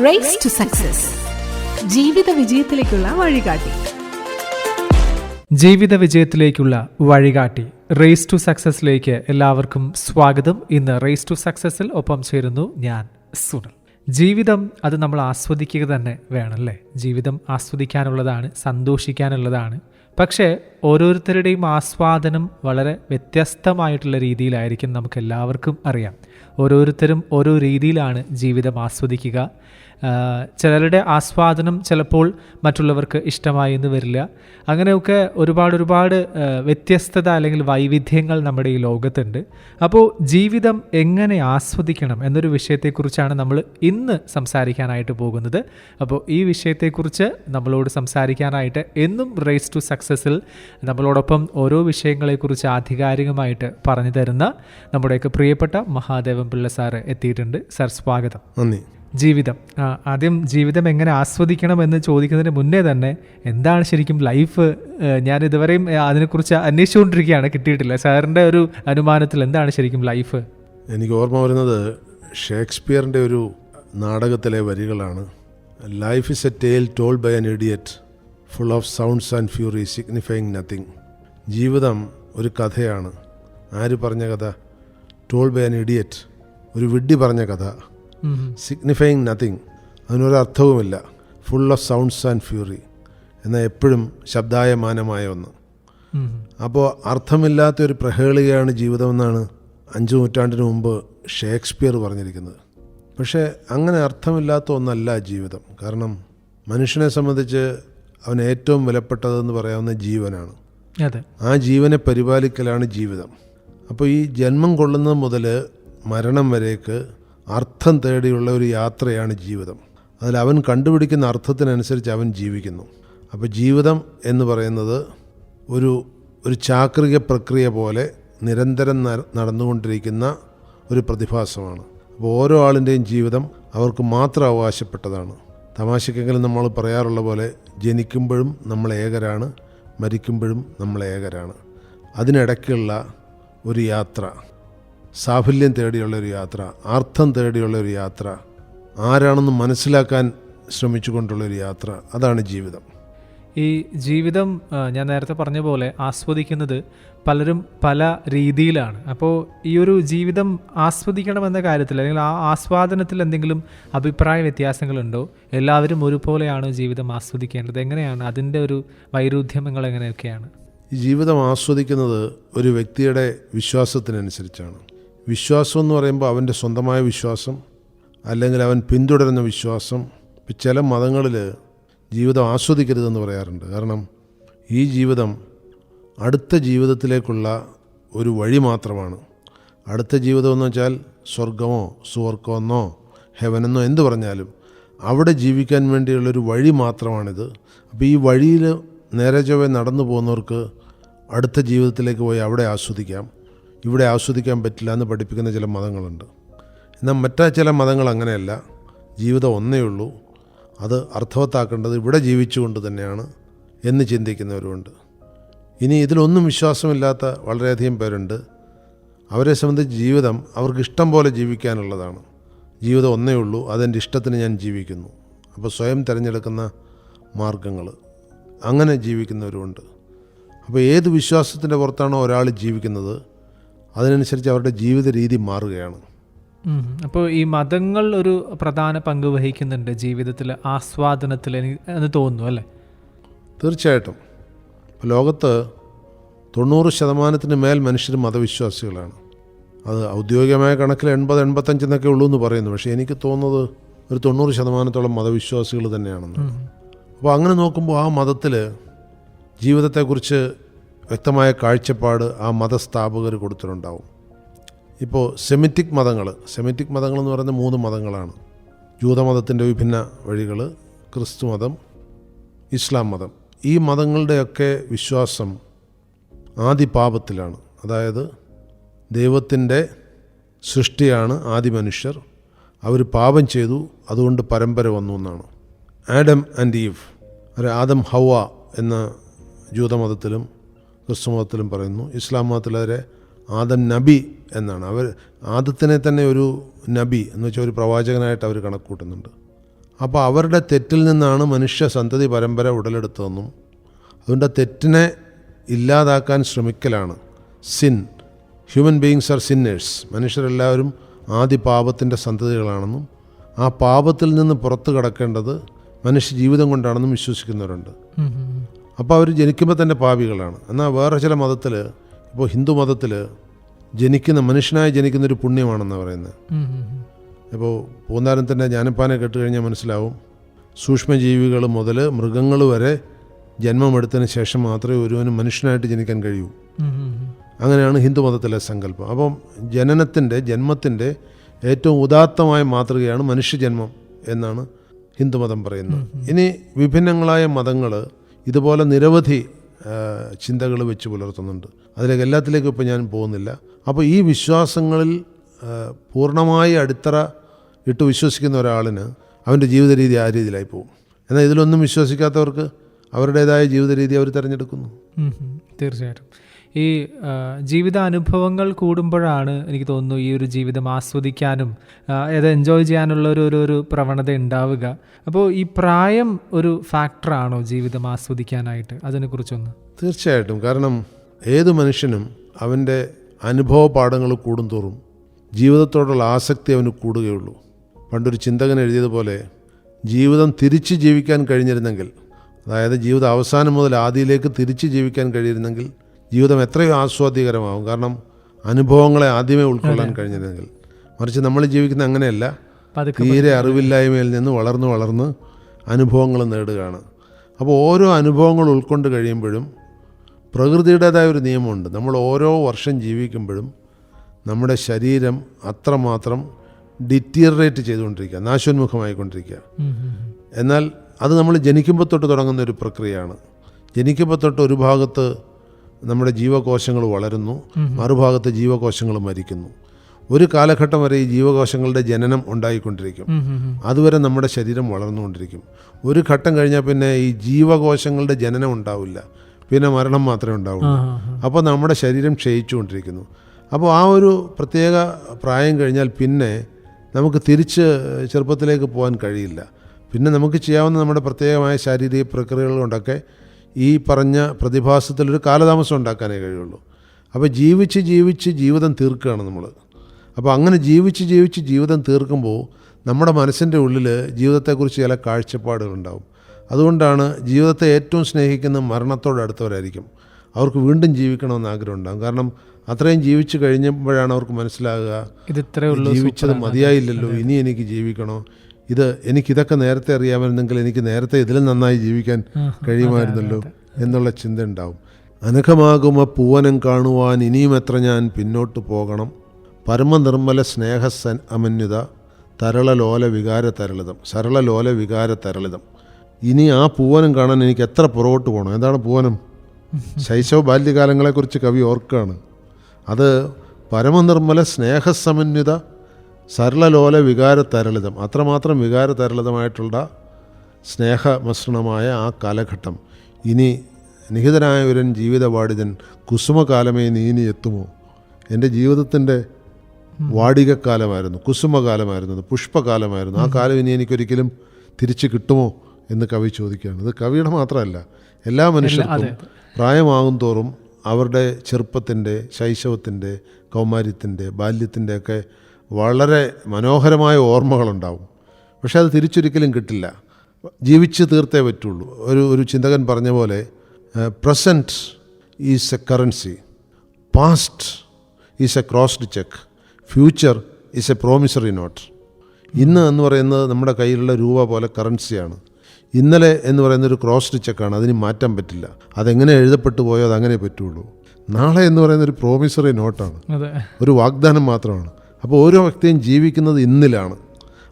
Raise to success, ജീവിത വിജയത്തിലേക്കുള്ള വഴികാട്ടി. ജീവിത വിജയത്തിലേക്കുള്ള വഴികാട്ടി റേസ് ടു സക്സസിലേക്ക് എല്ലാവർക്കും സ്വാഗതം. ഇന്ന് റേസ് ടു സക്സസിൽ ഒപ്പം ചേരുന്നു ഞാൻ സുനിൽ. ജീവിതം അത് നമ്മൾ ആസ്വദിക്കുക തന്നെ വേണമല്ലേ? ജീവിതം ആസ്വദിക്കാനുള്ളതാണ്, സന്തോഷിക്കാനുള്ളതാണ്. പക്ഷേ ഓരോരുത്തരുടെയും ആസ്വാദനം വളരെ വ്യത്യസ്തമായിട്ടുള്ള രീതിയിലായിരിക്കും. നമുക്ക് എല്ലാവർക്കും അറിയാം, ഓരോരുത്തരും ഓരോ രീതിയിലാണ് ജീവിതം ആസ്വദിക്കുക. ചിലരുടെ ആസ്വാദനം ചിലപ്പോൾ മറ്റുള്ളവർക്ക് ഇഷ്ടമായി എന്ന് വരില്ല. അങ്ങനെയൊക്കെ ഒരുപാട് വ്യത്യസ്തത അല്ലെങ്കിൽ വൈവിധ്യങ്ങൾ നമ്മുടെ ഈ ലോകത്തുണ്ട്. അപ്പോൾ ജീവിതം എങ്ങനെ ആസ്വദിക്കണം എന്നൊരു വിഷയത്തെക്കുറിച്ചാണ് നമ്മൾ ഇന്ന് സംസാരിക്കാനായിട്ട് പോകുന്നത്. അപ്പോൾ ഈ വിഷയത്തെക്കുറിച്ച് നമ്മളോട് സംസാരിക്കാനായിട്ട് എന്നും റേസ് ടു സക്സസിൽ നമ്മളോടൊപ്പം ഓരോ വിഷയങ്ങളെക്കുറിച്ച് ആധികാരികമായിട്ട് പറഞ്ഞു തരുന്ന നമ്മുടെയൊക്കെ പ്രിയപ്പെട്ട മഹാദേവൻ പിള്ള സാറ് എത്തിയിട്ടുണ്ട്. സാർ, സ്വാഗതം. നന്ദി. ആദ്യം ജീവിതം എങ്ങനെ ആസ്വദിക്കണം എന്ന് ചോദിക്കുന്നതിന് മുന്നേ തന്നെ എന്താണ് ശരിക്കും ലൈഫ്? ഞാൻ ഇതുവരെയും അതിനെക്കുറിച്ച് അന്വേഷിച്ചുകൊണ്ടിരിക്കുകയാണ്, കിട്ടിയിട്ടില്ല. സാറിൻ്റെ ഒരു അനുമാനത്തിൽ എന്താണ് ശരിക്കും ലൈഫ്? എനിക്ക് ഓർമ്മ വരുന്നത് ഷേക്സ്പിയറിൻ്റെ ഒരു നാടകത്തിലെ വരികളാണ്. Life is a tale told by an idiot full of sounds and fury signifying nothing. ജീവിതം ഒരു കഥയാണ്. ആര് പറഞ്ഞ കഥ? ടോൾഡ് ബൈ ആൻ ഇഡിയറ്റ്, ഒരു വിഡ്ഢി പറഞ്ഞ കഥ. സിഗ്നിഫൈങ് നത്തിങ്, അതിനൊരർത്ഥവുമില്ല. Full of sounds and fury, എന്നാൽ എപ്പോഴും ശബ്ദായമാനമായ ഒന്ന്. അപ്പോൾ അർത്ഥമില്ലാത്തൊരു പ്രഹേളികയാണ് ജീവിതമെന്നാണ് 5 നൂറ്റാണ്ടിന് മുമ്പ് ഷേക്സ്പിയർ പറഞ്ഞിരിക്കുന്നത്. പക്ഷേ അങ്ങനെ അർത്ഥമില്ലാത്ത ഒന്നല്ല ജീവിതം. കാരണം മനുഷ്യനെ സംബന്ധിച്ച് അവന് ഏറ്റവും വിലപ്പെട്ടതെന്ന് പറയാവുന്ന ജീവനാണ്. ആ ജീവനെ പരിപാലിക്കലാണ് ജീവിതം. അപ്പോൾ ഈ ജന്മം കൊള്ളുന്നത് മുതൽ മരണം വരേക്ക് അർത്ഥം തേടിയുള്ള ഒരു യാത്രയാണ് ജീവിതം. അതിൽ അവൻ കണ്ടുപിടിക്കുന്ന അർത്ഥത്തിനനുസരിച്ച് അവൻ ജീവിക്കുന്നു. അപ്പോൾ ജീവിതം എന്ന് പറയുന്നത് ഒരു ചാക്രിക പ്രക്രിയ പോലെ നിരന്തരം നടന്നുകൊണ്ടിരിക്കുന്ന ഒരു പ്രതിഭാസമാണ്. അപ്പോൾ ഓരോ ആളിൻ്റെയും ജീവിതം അവർക്ക് മാത്രം അവകാശപ്പെട്ടതാണ്. തമാശക്കെങ്കിലും നമ്മൾ പറയാറുള്ള പോലെ ജനിക്കുമ്പോഴും നമ്മൾ ഏകരാണ്, മരിക്കുമ്പോഴും നമ്മൾ ഏകരാണ്. അതിനിടയ്ക്കുള്ള ഒരു യാത്ര, സാഫല്യം തേടിയുള്ളൊരു യാത്ര, അർത്ഥം തേടിയുള്ളൊരു യാത്ര, ആരാണെന്ന് മനസ്സിലാക്കാൻ ശ്രമിച്ചുകൊണ്ടുള്ളൊരു യാത്ര, അതാണ് ജീവിതം. ഈ ജീവിതം ഞാൻ നേരത്തെ പറഞ്ഞ പോലെ ആസ്വദിക്കുന്നത് പലരും പല രീതിയിലാണ്. അപ്പോൾ ഈ ഒരു ജീവിതം ആസ്വദിക്കണമെന്ന കാര്യത്തിൽ അല്ലെങ്കിൽ ആ ആസ്വാദനത്തിൽ എന്തെങ്കിലും അഭിപ്രായ വ്യത്യാസങ്ങളുണ്ടോ? എല്ലാവരും ഒരുപോലെയാണോ ജീവിതം ആസ്വദിക്കേണ്ടത്? എങ്ങനെയാണ് അതിൻ്റെ ഒരു വൈരുദ്ധ്യങ്ങൾ എങ്ങനെയൊക്കെയാണ്? ഈ ജീവിതം ആസ്വദിക്കുന്നത് ഒരു വ്യക്തിയുടെ വിശ്വാസത്തിനനുസരിച്ചാണ്. വിശ്വാസം എന്ന് പറയുമ്പോൾ അവൻ്റെ സ്വന്തമായ വിശ്വാസം, അല്ലെങ്കിൽ അവൻ പിന്തുടരുന്ന വിശ്വാസം. ചില മതങ്ങളിൽ ജീവിതം ആസ്വദിക്കരുതെന്ന് പറയാറുണ്ട്. കാരണം ഈ ജീവിതം അടുത്ത ജീവിതത്തിലേക്കുള്ള ഒരു വഴി മാത്രമാണ്. അടുത്ത ജീവിതം എന്ന് വെച്ചാൽ സ്വർഗമോ സുവർഗമെന്നോ ഹെവനെന്നോ എന്ത് പറഞ്ഞാലും അവിടെ ജീവിക്കാൻ വേണ്ടിയുള്ളൊരു വഴി മാത്രമാണിത്. അപ്പോൾ ഈ വഴിയിൽ നേരെ ചൊവ്വേ നടന്നു പോകുന്നവർക്ക് അടുത്ത ജീവിതത്തിലേക്ക് പോയി അവിടെ ആസ്വദിക്കാം, ഇവിടെ ആസ്വദിക്കാൻ പറ്റില്ല എന്ന് പഠിപ്പിക്കുന്ന ചില മതങ്ങളുണ്ട്. എന്നാൽ മറ്റു ചില മതങ്ങൾ അങ്ങനെയല്ല. ജീവിതം ഒന്നേ ഉള്ളൂ, അത് അർത്ഥവത്താക്കേണ്ടത് ഇവിടെ ജീവിച്ചുകൊണ്ട് തന്നെയാണ് എന്ന് ചിന്തിക്കുന്നവരുമുണ്ട്. ഇനി ഇതിലൊന്നും വിശ്വാസമില്ലാത്ത വളരെയധികം പേരുണ്ട്. അവരെ സംബന്ധിച്ച് ജീവിതം അവർക്ക് ഇഷ്ടം പോലെ ജീവിക്കാനുള്ളതാണ്. ജീവിതം ഒന്നേ ഉള്ളൂ, അതെൻ്റെ ഇഷ്ടത്തിന് ഞാൻ ജീവിക്കുന്നു. അപ്പോൾ സ്വയം തിരഞ്ഞെടുക്കുന്ന മാർഗങ്ങൾ, അങ്ങനെ ജീവിക്കുന്നവരുമുണ്ട്. അപ്പോൾ ഏത് വിശ്വാസത്തിൻ്റെ പുറത്താണോ ഒരാൾ ജീവിക്കുന്നത് അതിനനുസരിച്ച് അവരുടെ ജീവിത രീതി മാറുകയാണ്. അപ്പോൾ ഈ മതങ്ങൾ ഒരു പ്രധാന പങ്ക് വഹിക്കുന്നുണ്ട് ജീവിതത്തിൽ ആസ്വാദനത്തിൽ എന്ന് തോന്നുന്നു, അല്ലേ? തീർച്ചയായിട്ടും. ഇപ്പോൾ ലോകത്ത് 90% മേൽ മനുഷ്യർ മതവിശ്വാസികളാണ്. അത് ഔദ്യോഗികമായ കണക്കിൽ 80-85 എന്നൊക്കെ ഉള്ളൂ എന്ന് പറയുന്നു. പക്ഷേ എനിക്ക് തോന്നുന്നത് ഒരു 90% മതവിശ്വാസികൾ തന്നെയാണെന്ന്. അപ്പോൾ അങ്ങനെ നോക്കുമ്പോൾ ആ മതത്തിൽ ജീവിതത്തെക്കുറിച്ച് വ്യക്തമായ കാഴ്ചപ്പാട് ആ മതസ്ഥാപകർ കൊടുത്തിട്ടുണ്ടാവും. ഇപ്പോൾ സെമിറ്റിക് മതങ്ങൾ എന്ന് പറയുന്ന 3 മതങ്ങളാണ്. ജൂതമതത്തിൻ്റെ വിഭിന്ന വഴികൾ, ക്രിസ്തു മതം, ഇസ്ലാം മതം. ഈ മതങ്ങളുടെയൊക്കെ വിശ്വാസം ആദി പാപത്തിലാണ്. അതായത് ദൈവത്തിൻ്റെ സൃഷ്ടിയാണ് ആദി മനുഷ്യർ, അവർ പാപം ചെയ്തു, അതുകൊണ്ട് പരമ്പര വന്നു എന്നാണ്. ആഡം ആൻഡ് ഈവ്, ആദം ഹവ്വ എന്ന ജൂതമതത്തിലും ക്രിസ്തുമതത്തിലും പറയുന്നു. ഇസ്ലാം മതത്തിൽ അവരെ ആദം നബി എന്നാണ്. അവർ ആദത്തിനെ തന്നെ ഒരു നബി എന്ന് വെച്ചാൽ ഒരു പ്രവാചകനായിട്ട് അവർ കണക്കൂട്ടുന്നുണ്ട്. അപ്പോൾ അവരുടെ തെറ്റിൽ നിന്നാണ് മനുഷ്യ സന്തതി പരമ്പര ഉടലെടുത്തതെന്നും അതുകൊണ്ട് തെറ്റിനെ ഇല്ലാതാക്കാൻ ശ്രമിക്കലാണ് sin. Human beings are sinners. മനുഷ്യരെല്ലാവരും ആദ്യ പാപത്തിൻ്റെ സന്തതികളാണെന്നും ആ പാപത്തിൽ നിന്ന് പുറത്തു കടക്കേണ്ടത് മനുഷ്യ ജീവിതം കൊണ്ടാണെന്നും വിശ്വസിക്കുന്നവരുണ്ട്. അപ്പോൾ അവർ ജനിക്കുമ്പോൾ തന്നെ പാപികളാണ്. എന്നാൽ വേറെ ചില മതത്തിൽ, ഇപ്പോൾ ഹിന്ദു മതത്തിൽ മനുഷ്യനായി ജനിക്കുന്നൊരു പുണ്യമാണെന്നാണ് പറയുന്നത്. ഇപ്പോൾ പൂന്താനത്തിൻ്റെ ജ്ഞാനപ്പാനെ കേട്ട് കഴിഞ്ഞാൽ മനസ്സിലാവും, സൂക്ഷ്മജീവികൾ മുതൽ മൃഗങ്ങൾ വരെ ജന്മമെടുത്തതിന് ശേഷം മാത്രമേ ഒരുവനും മനുഷ്യനായിട്ട് ജനിക്കാൻ കഴിയൂ. അങ്ങനെയാണ് ഹിന്ദു മതത്തിലെ സങ്കല്പം. അപ്പം ജന്മത്തിൻ്റെ ഏറ്റവും ഉദാത്തമായ മാതൃകയാണ് മനുഷ്യജന്മം എന്നാണ് ഹിന്ദുമതം പറയുന്നത്. ഇനി വിഭിന്നങ്ങളായ മതങ്ങൾ ഇതുപോലെ നിരവധി ചിന്തകൾ വെച്ച് പുലർത്തുന്നുണ്ട്. അതിലേക്ക് എല്ലാത്തിലേക്കും ഇപ്പോൾ ഞാൻ പോകുന്നില്ല. അപ്പോൾ ഈ വിശ്വാസങ്ങളിൽ പൂർണ്ണമായി അടിത്തറ ഇട്ട് വിശ്വസിക്കുന്ന ഒരാളിന് അവൻ്റെ ജീവിത രീതി ആ രീതിയിലായി പോകും. എന്നാൽ ഇതിലൊന്നും വിശ്വസിക്കാത്തവർക്ക് അവരുടേതായ ജീവിത രീതി അവർ തിരഞ്ഞെടുക്കുന്നു. തീർച്ചയായിട്ടും ഈ ജീവിതാനുഭവങ്ങൾ കൂടുമ്പോഴാണ് എനിക്ക് തോന്നുന്നു ഈ ഒരു ജീവിതം ആസ്വദിക്കാനും അത് എൻജോയ് ചെയ്യാനുള്ള ഒരു പ്രവണത ഉണ്ടാവുക. അപ്പോൾ ഈ പ്രായം ഒരു ഫാക്ടറാണോ ജീവിതം ആസ്വദിക്കാനായിട്ട്? അതിനെക്കുറിച്ചൊന്ന്. തീർച്ചയായിട്ടും. കാരണം ഏത് മനുഷ്യനും അവൻ്റെ അനുഭവ പാഠങ്ങൾ കൂടുന്തോറും ജീവിതത്തോടുള്ള ആസക്തി അവന് കൂടുകയുള്ളൂ. പണ്ടൊരു ചിന്തകൻ എഴുതിയതുപോലെ, ജീവിതം തിരിച്ച് ജീവിക്കാൻ കഴിഞ്ഞിരുന്നെങ്കിൽ, അതായത് ജീവിത അവസാനം മുതൽ ആദിയിലേക്ക് തിരിച്ച് ജീവിക്കാൻ കഴിയുന്നെങ്കിൽ ജീവിതം എത്രയോ ആസ്വാദ്യകരമാകും. കാരണം അനുഭവങ്ങളെ ആദ്യമേ ഉൾക്കൊള്ളാൻ കഴിഞ്ഞിരുന്നെങ്കിൽ. മറിച്ച് നമ്മൾ ജീവിക്കുന്ന അങ്ങനെയല്ല. തീരെ അറിവില്ലായ്മയിൽ നിന്ന് വളർന്ന് അനുഭവങ്ങൾ നേടുകയാണ്. അപ്പോൾ ഓരോ അനുഭവങ്ങൾ ഉൾക്കൊണ്ട് കഴിയുമ്പോഴും പ്രകൃതിയുടേതായ ഒരു നിയമമുണ്ട്. നമ്മൾ ഓരോ വർഷം ജീവിക്കുമ്പോഴും നമ്മുടെ ശരീരം അത്രമാത്രം ഡിറ്റീറേറ്റ് ചെയ്തുകൊണ്ടിരിക്കുക, നാശോന്മുഖമായിക്കൊണ്ടിരിക്കുക. എന്നാൽ അത് നമ്മൾ ജനിക്കുമ്പോൾ തൊട്ട് തുടങ്ങുന്ന ഒരു പ്രക്രിയയാണ്. ജനിക്കുമ്പോൾ തൊട്ട് ഒരു ഭാഗത്ത് നമ്മുടെ ജീവകോശങ്ങൾ വളരുന്നു, മറുഭാഗത്ത് ജീവകോശങ്ങൾ മരിക്കുന്നു. ഒരു കാലഘട്ടം വരെ ഈ ജീവകോശങ്ങളുടെ ജനനം ഉണ്ടായിക്കൊണ്ടിരിക്കും. അതുവരെ നമ്മുടെ ശരീരം വളർന്നുകൊണ്ടിരിക്കും. ഒരു ഘട്ടം കഴിഞ്ഞാൽ പിന്നെ ഈ ജീവകോശങ്ങളുടെ ജനനം ഉണ്ടാവില്ല, പിന്നെ മരണം മാത്രമേ ഉണ്ടാവുള്ളൂ. അപ്പോൾ നമ്മുടെ ശരീരം ക്ഷയിച്ചുകൊണ്ടിരിക്കുന്നു. അപ്പോൾ ആ ഒരു പ്രത്യേക പ്രായം കഴിഞ്ഞാൽ പിന്നെ നമുക്ക് തിരിച്ച് ചെറുപ്പത്തിലേക്ക് പോകാൻ കഴിയില്ല. പിന്നെ നമുക്ക് ചെയ്യാവുന്ന നമ്മുടെ പ്രത്യേകമായ ശാരീരിക പ്രക്രിയകൾ കൊണ്ടൊക്കെ ഈ പറഞ്ഞ പ്രതിഭാസത്തിലൊരു കാലതാമസം ഉണ്ടാക്കാനേ കഴിയുള്ളൂ. അപ്പോൾ ജീവിച്ച് ജീവിതം തീർക്കുകയാണ് നമ്മൾ. അപ്പോൾ അങ്ങനെ ജീവിച്ച് ജീവിതം തീർക്കുമ്പോൾ നമ്മുടെ മനസ്സിൻ്റെ ഉള്ളിൽ ജീവിതത്തെക്കുറിച്ച് ചില കാഴ്ചപ്പാടുകളുണ്ടാവും. അതുകൊണ്ടാണ് ജീവിതത്തെ ഏറ്റവും സ്നേഹിക്കുന്ന മരണത്തോടടുത്തവരായിരിക്കും. അവർക്ക് വീണ്ടും ജീവിക്കണമെന്ന് ആഗ്രഹം ഉണ്ടാകും. കാരണം അത്രയും ജീവിച്ചു കഴിഞ്ഞപ്പോഴാണ് അവർക്ക് മനസ്സിലാകുക, ജീവിച്ചത് മതിയായില്ലല്ലോ, ഇനി എനിക്ക് ജീവിക്കണോ, എനിക്കിതൊക്കെ നേരത്തെ അറിയാമായിരുന്നെങ്കിൽ എനിക്ക് നേരത്തെ ഇതിലും നന്നായി ജീവിക്കാൻ കഴിയുമായിരുന്നല്ലോ എന്നുള്ള ചിന്ത ഉണ്ടാവും. അനഘമാകുമ പൂവനം കാണുവാൻ ഇനിയും എത്ര ഞാൻ പിന്നോട്ട് പോകണം, പരമനിർമ്മല സ്നേഹസൻ അമന്യത തരളലോല വികാര തരളിതം. ഇനി ആ പൂവനം കാണാൻ എനിക്ക് എത്ര പുറകോട്ട് പോകണം. എന്താണ് പൂവനം? ശൈശവ ബാല്യകാലങ്ങളെക്കുറിച്ച് കവി ഓർക്കുകയാണ്. അത് പരമനിർമ്മല സ്നേഹസമന്വിത സരളലോല വികാരതരളിതം, അത്രമാത്രം വികാരതരളിതമായിട്ടുള്ള സ്നേഹമസൃണമായ ആ കാലഘട്ടം ഇനി നിഹിതനായവരൻ ജീവിതവാടിതൻ കുസുമകാലമേ നീനി എത്തുമോ. എൻ്റെ ജീവിതത്തിൻ്റെ വാടികക്കാലമായിരുന്നു, കുസുമകാലമായിരുന്നത്, പുഷ്പകാലമായിരുന്നു. ആ കാലം ഇനി എനിക്കൊരിക്കലും തിരിച്ചു കിട്ടുമോ എന്ന് കവി ചോദിക്കുകയാണ്. ഇത് കവിയുടെ മാത്രമല്ല, എല്ലാ മനുഷ്യർക്കും പ്രായമാകും തോറും അവരുടെ ചെറുപ്പത്തിൻ്റെ, ശൈശവത്തിൻ്റെ, കൗമാര്യത്തിൻ്റെ, ബാല്യത്തിൻ്റെ ഒക്കെ വളരെ മനോഹരമായ ഓർമ്മകളുണ്ടാവും. പക്ഷെ അത് തിരിച്ചൊരിക്കലും കിട്ടില്ല, ജീവിച്ച് തീർത്തേ പറ്റുള്ളൂ. ഒരു ചിന്തകൻ പറഞ്ഞ പോലെ, present is A currency, past is A crossed check, future is A promissory note. ഇന്ന് എന്ന് പറയുന്നത് നമ്മുടെ കയ്യിലുള്ള രൂപ പോലെ കറൻസിയാണ്. ഇന്നലെ എന്ന് പറയുന്നൊരു ക്രോസ്ഡ് ചെക്കാണ്, അതിന് മാറ്റാൻ പറ്റില്ല. അതെങ്ങനെ എഴുതപ്പെട്ടു പോയോ അതങ്ങനെ പറ്റുള്ളൂ. നാളെ എന്ന് പറയുന്നൊരു പ്രോമിസറി നോട്ടാണ്, ഒരു വാഗ്ദാനം മാത്രമാണ്. അപ്പോൾ ഓരോ വ്യക്തിയും ജീവിക്കുന്നത് ഇന്നിലാണ്.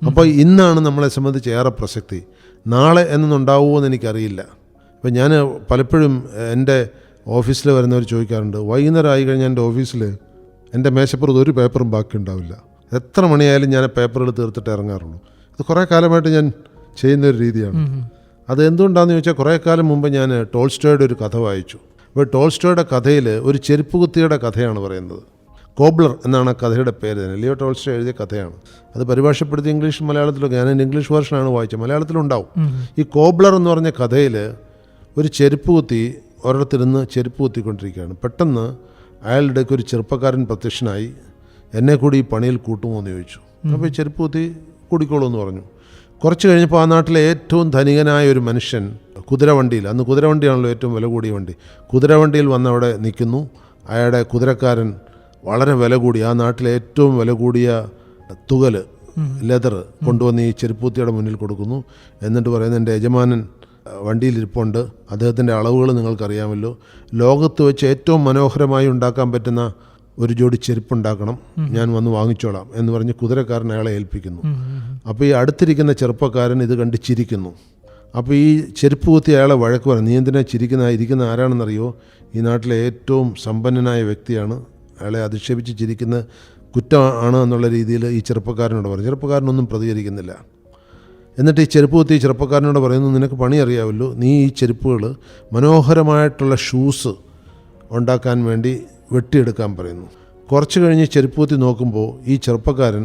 അപ്പോൾ ഇന്നാണ് നമ്മളെ സംബന്ധിച്ച് ഏറെ പ്രസക്തി. നാളെ എന്നൊന്നുണ്ടാവുമോ എന്ന് എനിക്കറിയില്ല. ഇപ്പം ഞാൻ പലപ്പോഴും എൻ്റെ ഓഫീസിൽ വരുന്നവർ ചോദിക്കാറുണ്ട്, വൈകുന്നേരം ആയി കഴിഞ്ഞാൽ എൻ്റെ ഓഫീസിൽ എൻ്റെ മേശപ്പുറത്ത് ഒരു പേപ്പറും ബാക്കി ഉണ്ടാവില്ല. എത്ര മണിയായാലും ഞാൻ പേപ്പറുകൾ തീർത്തിട്ട് ഇറങ്ങാറുള്ളൂ. ഇത് കുറേ കാലമായിട്ട് ഞാൻ ചെയ്യുന്നൊരു രീതിയാണ്. അത് എന്തുകൊണ്ടാണെന്ന് ചോദിച്ചാൽ, കുറേ കാലം മുമ്പ് ഞാൻ ടോൾസ്റ്റോയുടെ ഒരു കഥ വായിച്ചു. അപ്പോൾ ടോൾസ്റ്റോയുടെ കഥയിൽ ഒരു ചെരുപ്പുകുത്തിയുടെ കഥയാണ് പറയുന്നത്. കോബ്ലർ എന്നാണ് ആ കഥയുടെ പേര് തന്നെ. ലിയോ ടോൾസ്റ്റോയ് എഴുതിയ കഥയാണ്. അത് പരിഭാഷപ്പെടുത്തി ഇംഗ്ലീഷ് മലയാളത്തിലൊക്കെ, ഞാൻ എൻ്റെ ഇംഗ്ലീഷ് വേർഷനാണ് വായിച്ചത്, മലയാളത്തിലുണ്ടാവും. ഈ കോബ്ലർ എന്ന് പറഞ്ഞ കഥയിൽ ഒരു ചെരുപ്പ് കുത്തി ഒരിടത്തിരുന്ന് ചെരുപ്പ് കുത്തിക്കൊണ്ടിരിക്കുകയാണ്. പെട്ടെന്ന് അയാളുടെ ഇടയ്ക്ക് ഒരു ചെറുപ്പക്കാരൻ പ്രത്യക്ഷനായി, എന്നെ കൂടി ഈ പണിയിൽ കൂട്ടുമോ എന്ന് ചോദിച്ചു. അപ്പോൾ ഈ ചെരുപ്പ് കുത്തി കൂടിക്കോളൂ എന്ന് പറഞ്ഞു. കുറച്ച് കഴിഞ്ഞപ്പോൾ ആ നാട്ടിലെ ഏറ്റവും ധനികനായ ഒരു മനുഷ്യൻ കുതിരവണ്ടിയിൽ, അന്ന് കുതിരവണ്ടിയാണല്ലോ ഏറ്റവും വില കൂടിയ വണ്ടി, കുതിരവണ്ടിയിൽ വന്ന് അവിടെ നിൽക്കുന്നു. അയാളുടെ കുതിരക്കാരൻ വളരെ വില കൂടി, ആ നാട്ടിലെ ഏറ്റവും വില കൂടിയ തുകൽ ലെതർ കൊണ്ടുവന്ന് ഈ ചെരുപ്പൂത്തിയുടെ മുന്നിൽ കൊടുക്കുന്നു. എന്നിട്ട് പറയുന്നത്, എൻ്റെ യജമാനൻ വണ്ടിയിലിരിപ്പുണ്ട്, അദ്ദേഹത്തിൻ്റെ അളവുകൾ നിങ്ങൾക്കറിയാമല്ലോ, ലോകത്ത് വെച്ച് ഏറ്റവും മനോഹരമായി ഉണ്ടാക്കാൻ പറ്റുന്ന ഒരു ജോഡി ചെരുപ്പുണ്ടാക്കണം, ഞാൻ വന്ന് വാങ്ങിച്ചോളാം എന്ന് പറഞ്ഞ് കുതിരക്കാരൻ അയാളെ ഏൽപ്പിക്കുന്നു. അപ്പോൾ ഈ അടുത്തിരിക്കുന്ന ചെറുപ്പക്കാരൻ ഇത് കണ്ട് ചിരിക്കുന്നു. അപ്പോൾ ഈ ചെരുപ്പ് കുത്തി അയാളെ വഴക്ക് പറയും, നീ എന്തിനാ ഇരിക്കുന്ന ആരാണെന്നറിയോ, ഈ നാട്ടിലെ ഏറ്റവും സമ്പന്നനായ വ്യക്തിയാണ്, അയാളെ അധിക്ഷേപിച്ച് ചിരിക്കുന്ന കുറ്റമാണ് എന്നുള്ള രീതിയിൽ ഈ ചെറുപ്പക്കാരനോട് പറയും. ചെറുപ്പക്കാരനൊന്നും പ്രതികരിക്കുന്നില്ല. എന്നിട്ട് ഈ ചെരുപ്പ് കുത്തി ചെറുപ്പക്കാരനോട് പറയുന്നു, നിനക്ക് പണി അറിയാമല്ലോ, നീ ഈ ചെരുപ്പുകൾ മനോഹരമായിട്ടുള്ള ഷൂസ് ഉണ്ടാക്കാൻ വേണ്ടി വെട്ടിയെടുക്കാൻ പറയുന്നു. കുറച്ച് കഴിഞ്ഞ് ചെരുപ്പ് കുത്തി നോക്കുമ്പോൾ ഈ ചെറുപ്പക്കാരൻ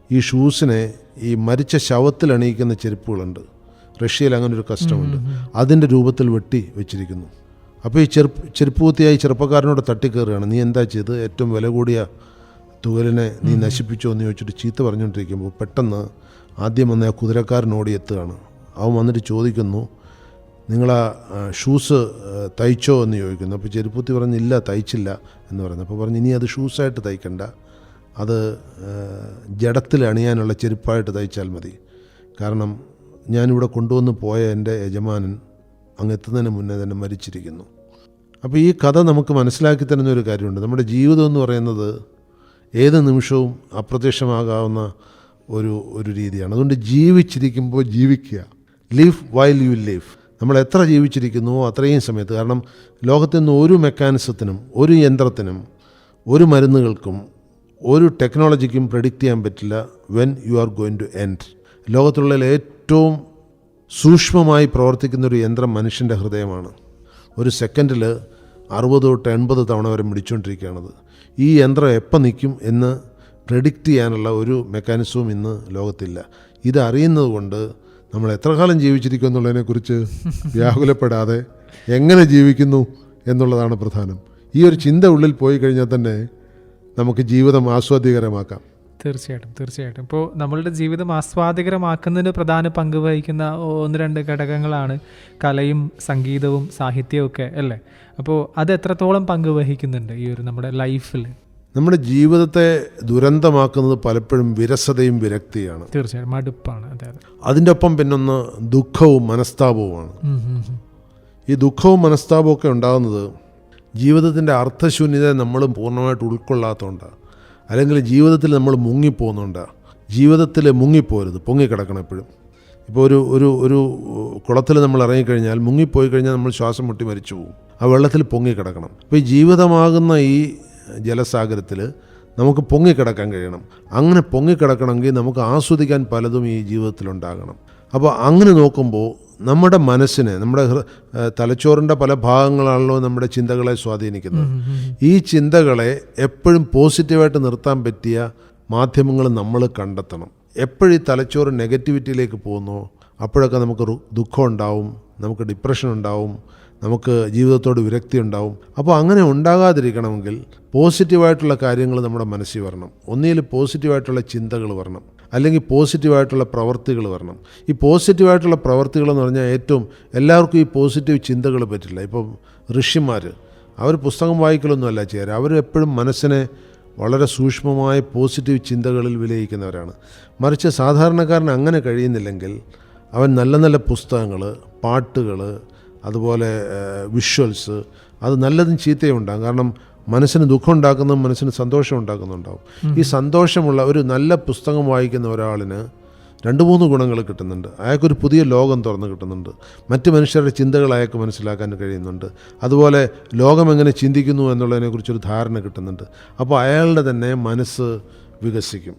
ഈ ഷൂസിനെ ഈ മരിച്ച ശവത്തിൽ അണിയിക്കുന്ന ചെരുപ്പുകളുണ്ട്, റഷ്യയിൽ അങ്ങനെ ഒരു കസ്റ്റമുണ്ട്, അതിൻ്റെ രൂപത്തിൽ വെട്ടി വെച്ചിരിക്കുന്നു. അപ്പോൾ ഈ ചെരുപ്പ് കുത്തിയായി ചെറുപ്പക്കാരനോട് തട്ടിക്കയറുകയാണ്, നീ എന്താ ചെയ്ത്, ഏറ്റവും വില കൂടിയ തുകലിനെ നീ നശിപ്പിച്ചോ എന്ന് ചോദിച്ചിട്ട് ചീത്ത പറഞ്ഞുകൊണ്ടിരിക്കുമ്പോൾ പെട്ടെന്ന് ആദ്യം വന്ന ആ കുതിരക്കാരൻ ഓടിയെത്തുകയാണ്. അവൻ വന്നിട്ട് ചോദിക്കുന്നു, നിങ്ങളാ ഷൂസ് തയ്ച്ചോ എന്ന് ചോദിക്കുന്നു. അപ്പോൾ ചെരുപ്പൂത്തി പറഞ്ഞ്, ഇല്ല തയ്ച്ചില്ല എന്ന് പറയുന്നു. അപ്പോൾ പറഞ്ഞു, ഇനി അത് ഷൂസായിട്ട് തയ്ക്കണ്ട, അത് ജഡത്തിൽ അണിയാനുള്ള ചെരുപ്പായിട്ട് തയ്ച്ചാൽ മതി, കാരണം ഞാനിവിടെ കൊണ്ടുവന്ന് പോയ എൻ്റെ യജമാനൻ അങ്ങെത്തുന്നതിന് മുന്നേ തന്നെ മരിച്ചിരിക്കുന്നു. അപ്പോൾ ഈ കഥ നമുക്ക് മനസ്സിലാക്കി തരുന്ന ഒരു കാര്യമുണ്ട്. നമ്മുടെ ജീവിതം എന്ന് പറയുന്നത് ഏത് നിമിഷവും അപ്രത്യക്ഷമാകാവുന്ന ഒരു രീതിയാണ്. അതുകൊണ്ട് ജീവിച്ചിരിക്കുമ്പോൾ ജീവിക്കുക, ലിവ് വൈൽ യു ലിവ്. നമ്മൾ എത്ര ജീവിച്ചിരിക്കുന്നുവോ അത്രയും സമയത്ത്, കാരണം ലോകത്തിൽ നിന്ന് ഒരു മെക്കാനിസത്തിനും, ഒരു യന്ത്രത്തിനും, ഒരു മരുന്നുകൾക്കും, ഒരു ടെക്നോളജിക്കും പ്രെഡിക്റ്റ് ചെയ്യാൻ പറ്റില്ല when you are going to end. ലോകത്തുള്ള ഏറ്റവും സൂക്ഷ്മമായി പ്രവർത്തിക്കുന്ന ഒരു യന്ത്രം മനുഷ്യൻ്റെ ഹൃദയമാണ്. ഒരു സെക്കൻഡിൽ 60 തൊട്ട് 80 തവണ വരെ മിടിച്ചുകൊണ്ടിരിക്കുകയാണത്. ഈ യന്ത്രം എപ്പോൾ നിൽക്കും എന്ന് പ്രെഡിക്റ്റ് ചെയ്യാനുള്ള ഒരു മെക്കാനിസവും ഇന്ന് ലോകത്തില്ല. ഇതറിയുന്നത് കൊണ്ട് നമ്മൾ എത്ര കാലം ജീവിച്ചിരിക്കും എന്നുള്ളതിനെക്കുറിച്ച് വ്യാകുലപ്പെടാതെ എങ്ങനെ ജീവിക്കുന്നു എന്നുള്ളതാണ് പ്രധാനം. ഈ ഒരു ചിന്ത ഉള്ളിൽ പോയി കഴിഞ്ഞാൽ തന്നെ നമുക്ക് ജീവിതം ആസ്വാദ്യകരമാക്കാം. തീർച്ചയായിട്ടും. ഇപ്പോൾ നമ്മളുടെ ജീവിതം ആസ്വാദികരമാക്കുന്നതിന് പ്രധാന പങ്ക് വഹിക്കുന്ന 1-2 ഘടകങ്ങളാണ് കലയും സംഗീതവും സാഹിത്യവും ഒക്കെ, അല്ലേ? അപ്പോൾ അത് എത്രത്തോളം പങ്ക് വഹിക്കുന്നുണ്ട് ഈ ഒരു നമ്മുടെ ലൈഫിൽ? നമ്മുടെ ജീവിതത്തെ ദുരന്തമാക്കുന്നത് പലപ്പോഴും വിരസതയും വിരക്തിയാണ്. തീർച്ചയായും മടുപ്പാണ്. അതെ. അതിൻ്റെ ഒപ്പം പിന്നൊന്ന് ദുഃഖവും മനസ്താപവുമാണ്. ഈ ദുഃഖവും മനസ്താപവും ഒക്കെ ഉണ്ടാകുന്നത് ജീവിതത്തിൻ്റെ അർത്ഥശൂന്യത നമ്മൾ പൂർണ്ണമായിട്ട് ഉൾക്കൊള്ളാത്തതുകൊണ്ടാണ്, അല്ലെങ്കിൽ ജീവിതത്തിൽ നമ്മൾ മുങ്ങിപ്പോകുന്നുണ്ടാണ്. ജീവിതത്തിൽ മുങ്ങിപ്പോരുത്, പൊങ്ങിക്കിടക്കണം എപ്പോഴും. ഇപ്പോൾ ഒരു കുളത്തിൽ നമ്മൾ ഇറങ്ങിക്കഴിഞ്ഞാൽ, മുങ്ങിപ്പോയി കഴിഞ്ഞാൽ നമ്മൾ ശ്വാസം മുട്ടി മരിച്ചു പോകും. ആ വെള്ളത്തിൽ പൊങ്ങിക്കിടക്കണം. അപ്പോൾ ഈ ജീവിതമാകുന്ന ഈ ജലസാഗരത്തിൽ നമുക്ക് പൊങ്ങിക്കിടക്കാൻ കഴിയണം. അങ്ങനെ പൊങ്ങിക്കിടക്കണമെങ്കിൽ നമുക്ക് ആസ്വദിക്കാൻ പലതും ഈ ജീവിതത്തിലുണ്ടാകണം. അപ്പോൾ അങ്ങനെ നോക്കുമ്പോൾ നമ്മുടെ മനസ്സിനെ, നമ്മുടെ തലച്ചോറിൻ്റെ പല ഭാഗങ്ങളാണല്ലോ നമ്മുടെ ചിന്തകളെ സ്വാധീനിക്കുന്നത്. ഈ ചിന്തകളെ എപ്പോഴും പോസിറ്റീവായിട്ട് നിർത്താൻ പറ്റിയ മാധ്യമങ്ങൾ നമ്മൾ കണ്ടെത്തണം. എപ്പോഴും തലച്ചോറ് നെഗറ്റിവിറ്റിയിലേക്ക് പോകുന്നോ അപ്പോഴൊക്കെ നമുക്ക് ദുഃഖം ഉണ്ടാവും, നമുക്ക് ഡിപ്രഷൻ ഉണ്ടാവും, നമുക്ക് ജീവിതത്തോട് വിരക്തി ഉണ്ടാവും. അപ്പോൾ അങ്ങനെ ഉണ്ടാകാതിരിക്കണമെങ്കിൽ പോസിറ്റീവായിട്ടുള്ള കാര്യങ്ങൾ നമ്മുടെ മനസ്സിൽ വരണം. ഒന്നുകിൽ പോസിറ്റീവായിട്ടുള്ള ചിന്തകൾ വരണം, അല്ലെങ്കിൽ പോസിറ്റീവായിട്ടുള്ള പ്രവർത്തികൾ വരണം. ഈ പോസിറ്റീവായിട്ടുള്ള പ്രവർത്തികളെന്ന് പറഞ്ഞാൽ എല്ലാവർക്കും ഈ പോസിറ്റീവ് ചിന്തകൾ പറ്റില്ല. ഇപ്പം ഋഷിമാർ അവർ പുസ്തകം വായിക്കലൊന്നുമല്ല ചെയ്യാറ്, അവർ എപ്പോഴും മനസ്സിനെ വളരെ സൂക്ഷ്മമായ പോസിറ്റീവ് ചിന്തകളിൽ വിലയിക്കുന്നവരാണ്. മറിച്ച് സാധാരണക്കാരൻ അങ്ങനെ കഴിയുന്നില്ലെങ്കിൽ അവൻ നല്ല നല്ല പുസ്തകങ്ങൾ, പാട്ടുകൾ, അതുപോലെ വിഷ്വൽസ്, അത് നല്ലതും ചീത്തയും ഉണ്ടാകും. കാരണം മനസ്സിന് ദുഃഖം ഉണ്ടാക്കുന്നതും മനസ്സിന് സന്തോഷം ഉണ്ടാക്കുന്നുണ്ടാവും. ഈ സന്തോഷമുള്ള ഒരു നല്ല പുസ്തകം വായിക്കുന്ന ഒരാളിന് 2-3 ഗുണങ്ങൾ കിട്ടുന്നുണ്ട്. അയാൾക്കൊരു പുതിയ ലോകം തുറന്ന് കിട്ടുന്നുണ്ട്. മറ്റ് മനുഷ്യരുടെ ചിന്തകൾ അയാൾക്ക് മനസ്സിലാക്കാൻ കഴിയുന്നുണ്ട്. അതുപോലെ ലോകം എങ്ങനെ ചിന്തിക്കുന്നു എന്നുള്ളതിനെക്കുറിച്ചൊരു ധാരണ കിട്ടുന്നുണ്ട്. അപ്പോൾ അയാളുടെ തന്നെ മനസ്സ് വികസിക്കും.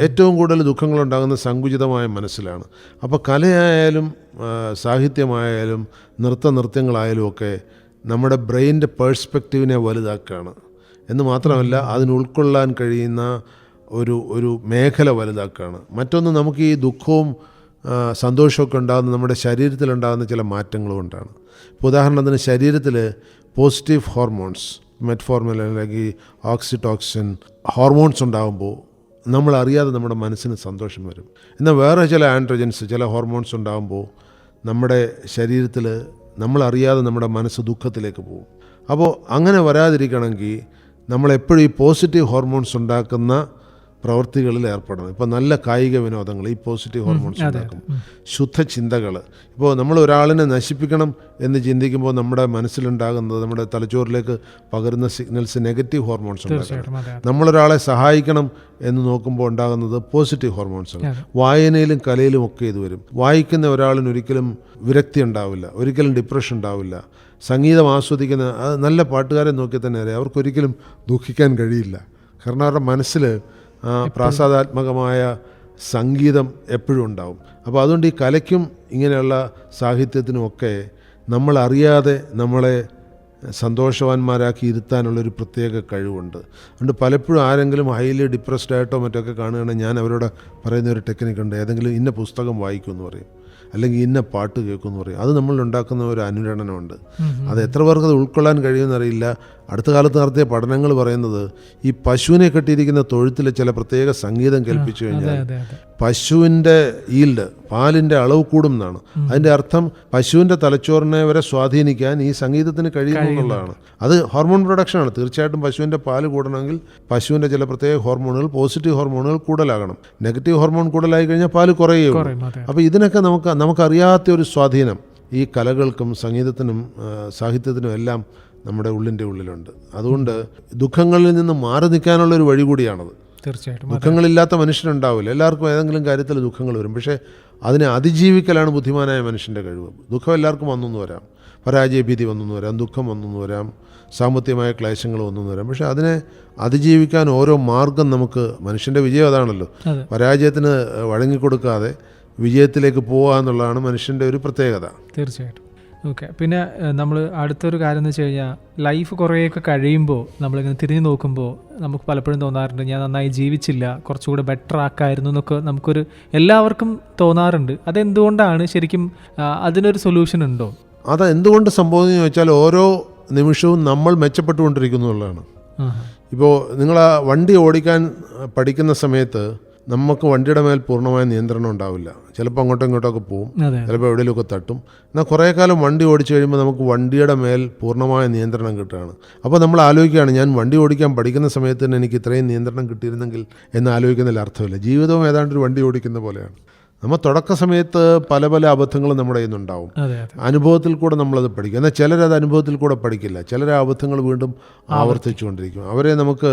ഏറ്റവും കൂടുതൽ ദുഃഖങ്ങളുണ്ടാകുന്ന സങ്കുചിതമായ മനസ്സിലാണ്. അപ്പോൾ കലയായാലും സാഹിത്യമായാലും നൃത്തങ്ങളായാലും ഒക്കെ നമ്മുടെ ബ്രെയിനിൻ്റെ പേഴ്സ്പെക്റ്റീവിനെ വലുതാക്കുകയാണ്. എന്ന് മാത്രമല്ല അതിന് ഉൾക്കൊള്ളാൻ കഴിയുന്ന ഒരു മേഖല വലുതാക്കുകയാണ്. മറ്റൊന്ന്, നമുക്ക് ഈ ദുഃഖവും സന്തോഷമൊക്കെ ഉണ്ടാകുന്ന നമ്മുടെ ശരീരത്തിലുണ്ടാകുന്ന ചില മാറ്റങ്ങൾ കൊണ്ടാണ്. ഇപ്പോൾ ഉദാഹരണത്തിന് ശരീരത്തിൽ പോസിറ്റീവ് ഹോർമോൺസ്, മെറ്റ്ഫോർമിൻ അല്ലെങ്കിൽ ഓക്സിറ്റോക്സിൻ ഹോർമോൺസ് ഉണ്ടാകുമ്പോൾ നമ്മളറിയാതെ നമ്മുടെ മനസ്സിന് സന്തോഷം വരും. എന്നാൽ വേറെ ചില ആൻഡ്രോജൻസ്, ചില ഹോർമോൺസ് ഉണ്ടാകുമ്പോൾ നമ്മുടെ ശരീരത്തിൽ നമ്മളറിയാതെ നമ്മുടെ മനസ്സ് ദുഃഖത്തിലേക്ക് പോകും. അപ്പോൾ അങ്ങനെ വരാതിരിക്കണമെങ്കിൽ നമ്മളെപ്പോഴും ഈ പോസിറ്റീവ് ഹോർമോൺസ് ഉണ്ടാക്കുന്ന പ്രവൃത്തികളിൽ ഏർപ്പെടണം. ഇപ്പോൾ നല്ല കായിക വിനോദങ്ങൾ ഈ പോസിറ്റീവ് ഹോർമോൺസ് ഉണ്ടാക്കും. ശുദ്ധചിന്തകൾ, ഇപ്പോൾ നമ്മൾ ഒരാളിനെ നശിപ്പിക്കണം എന്ന് ചിന്തിക്കുമ്പോൾ നമ്മുടെ മനസ്സിലുണ്ടാകുന്നത്, നമ്മുടെ തലച്ചോറിലേക്ക് പകരുന്ന സിഗ്നൽസ് നെഗറ്റീവ് ഹോർമോൺസ് ഉണ്ടാക്കണം. നമ്മളൊരാളെ സഹായിക്കണം എന്ന് നോക്കുമ്പോൾ ഉണ്ടാകുന്നത് പോസിറ്റീവ് ഹോർമോൺസാണ്. വായനയിലും കലയിലും ഒക്കെ ഇത് വരും. വായിക്കുന്ന ഒരാളിന് ഒരിക്കലും വിരക്തി ഉണ്ടാവില്ല, ഒരിക്കലും ഡിപ്രഷൻ ഉണ്ടാവില്ല. സംഗീതം ആസ്വദിക്കുന്ന നല്ല പാട്ടുകാരെ നോക്കി തന്നെ അറിയാം, അവർക്കൊരിക്കലും ദുഃഖിക്കാൻ കഴിയില്ല. കാരണം അവരുടെ മനസ്സിൽ പ്രാസാദാത്മകമായ സംഗീതം എപ്പോഴും ഉണ്ടാവും. അപ്പോൾ അതുകൊണ്ട് ഈ കലയ്ക്കും ഇങ്ങനെയുള്ള സാഹിത്യത്തിനുമൊക്കെ നമ്മളറിയാതെ നമ്മളെ സന്തോഷവാന്മാരാക്കി ഇരുത്താനുള്ളൊരു പ്രത്യേക കഴിവുണ്ട്. അതുകൊണ്ട് പലപ്പോഴും ആരെങ്കിലും ഹൈലി ഡിപ്രസ്ഡ് ആയിട്ടോ മറ്റൊക്കെ കാണുകയാണെങ്കിൽ ഞാൻ അവരോട് പറയുന്നൊരു ടെക്നിക്കുണ്ട്. ഏതെങ്കിലും ഇന്ന പുസ്തകം വായിക്കുമെന്ന് പറയും, അല്ലെങ്കിൽ ഇന്ന പാട്ട് കേൾക്കുമെന്ന് പറയും. അത് നമ്മളുണ്ടാക്കുന്ന ഒരു അനുരണനമുണ്ട്. അത് എത്ര പേർക്ക് അത് ഉൾക്കൊള്ളാൻ കഴിയുമെന്നറിയില്ല. അടുത്ത കാലത്ത് നടത്തിയ പഠനങ്ങൾ പറയുന്നത് ഈ പശുവിനെ കെട്ടിയിരിക്കുന്ന തൊഴുത്തിൽ ചില പ്രത്യേക സംഗീതം കേൾപ്പിച്ചു കഴിഞ്ഞാൽ പശുവിൻ്റെ ഈൽഡ്, പാലിൻ്റെ അളവ് കൂടും എന്നാണ്. അതിൻ്റെ അർത്ഥം പശുവിൻ്റെ തലച്ചോറിനെ വരെ സ്വാധീനിക്കാൻ ഈ സംഗീതത്തിന് കഴിയുമെന്നുള്ളതാണ്. അത് ഹോർമോൺ പ്രൊഡക്ഷനാണ്. തീർച്ചയായിട്ടും പശുവിൻ്റെ പാല് കൂടണമെങ്കിൽ പശുവിൻ്റെ ചില പ്രത്യേക ഹോർമോണുകൾ, പോസിറ്റീവ് ഹോർമോണുകൾ കൂടുതലാകണം. നെഗറ്റീവ് ഹോർമോൺ കൂടുതലായി കഴിഞ്ഞാൽ പാല് കുറയുകയും. അപ്പോൾ ഇതിനൊക്കെ നമുക്കറിയാത്ത ഒരു സ്വാധീനം ഈ കലകൾക്കും സംഗീതത്തിനും സാഹിത്യത്തിനും എല്ലാം നമ്മുടെ ഉള്ളിലുണ്ട്. അതുകൊണ്ട് ദുഃഖങ്ങളിൽ നിന്ന് മാറി നിൽക്കാനുള്ളൊരു വഴി കൂടിയാണത്. തീർച്ചയായിട്ടും ദുഃഖങ്ങളില്ലാത്ത മനുഷ്യനുണ്ടാവില്ല. എല്ലാവർക്കും ഏതെങ്കിലും കാര്യത്തിൽ ദുഃഖങ്ങൾ വരും. പക്ഷേ അതിനെ അതിജീവിക്കലാണ് ബുദ്ധിമാനായ മനുഷ്യൻ്റെ കഴിവ്. ദുഃഖം എല്ലാവർക്കും വന്നെന്ന് വരാം, പരാജയഭീതി വന്നെന്ന് വരാം, ദുഃഖം വന്നെന്ന് വരാം, സാമ്പത്തികമായ ക്ലേശങ്ങൾ വന്നെന്ന് വരാം. പക്ഷേ അതിനെ അതിജീവിക്കാൻ ഓരോ മാർഗം നമുക്ക്, മനുഷ്യൻ്റെ വിജയം അതാണല്ലോ, പരാജയത്തിന് വഴങ്ങിക്കൊടുക്കാതെ വിജയത്തിലേക്ക് പോകുക എന്നുള്ളതാണ് മനുഷ്യൻ്റെ ഒരു പ്രത്യേകത. തീർച്ചയായിട്ടും. ഓക്കെ, പിന്നെ നമ്മൾ അടുത്തൊരു കാര്യം എന്ന് വെച്ച് കഴിഞ്ഞാൽ ലൈഫ് കുറേയൊക്കെ കഴിയുമ്പോൾ നമ്മളിങ്ങനെ തിരിഞ്ഞു നോക്കുമ്പോൾ നമുക്ക് പലപ്പോഴും തോന്നാറുണ്ട്, ഞാൻ നന്നായി ജീവിച്ചില്ല, കുറച്ചുകൂടെ ബെറ്റർ ആക്കായിരുന്നു എന്നൊക്കെ നമുക്കൊരു എല്ലാവർക്കും തോന്നാറുണ്ട്. അതെന്തുകൊണ്ടാണ്? ശരിക്കും അതിനൊരു സൊല്യൂഷൻ ഉണ്ടോ? അത് എന്തുകൊണ്ട് സംഭവിക്കുന്നു ചോദിച്ചാൽ ഓരോ നിമിഷവും നമ്മൾ മെച്ചപ്പെട്ടുകൊണ്ടിരിക്കുന്നു എന്നുള്ളതാണ്. ഇപ്പോൾ നിങ്ങൾ ആ വണ്ടി ഓടിക്കാൻ പഠിക്കുന്ന സമയത്ത് നമുക്ക് വണ്ടിയുടെ മേൽ പൂർണ്ണമായ നിയന്ത്രണം ഉണ്ടാവില്ല. ചിലപ്പോൾ അങ്ങോട്ടും ഇങ്ങോട്ടൊക്കെ പോവും, ചിലപ്പോൾ എവിടെയെങ്കിലുമൊക്കെ തട്ടും. എന്നാൽ കുറേ കാലം വണ്ടി ഓടിച്ചു കഴിയുമ്പോൾ നമുക്ക് വണ്ടിയുടെ മേൽ പൂർണ്ണമായ നിയന്ത്രണം കിട്ടുകയാണ്. അപ്പോൾ നമ്മൾ ആലോചിക്കുകയാണ്, ഞാൻ വണ്ടി ഓടിക്കാൻ പഠിക്കുന്ന സമയത്ത് തന്നെ എനിക്ക് ഇത്രയും നിയന്ത്രണം കിട്ടിയിരുന്നെങ്കിൽ എന്ന് ആലോചിക്കുന്നതിൽ അർത്ഥമില്ല. ജീവിതവും ഏതാണ്ട് ഒരു വണ്ടി ഓടിക്കുന്ന പോലെയാണ്. നമ്മൾ തുടക്ക സമയത്ത് പല പല അബദ്ധങ്ങളും നമ്മുടെ കയ്യിൽ നിന്നുണ്ടാവും. അനുഭവത്തിൽ കൂടെ നമ്മളത് പഠിക്കും. എന്നാൽ ചിലരത് അനുഭവത്തിൽ കൂടെ പഠിക്കില്ല. ചിലർ അബദ്ധങ്ങൾ വീണ്ടും ആവർത്തിച്ചുകൊണ്ടിരിക്കും. അവരെ നമുക്ക്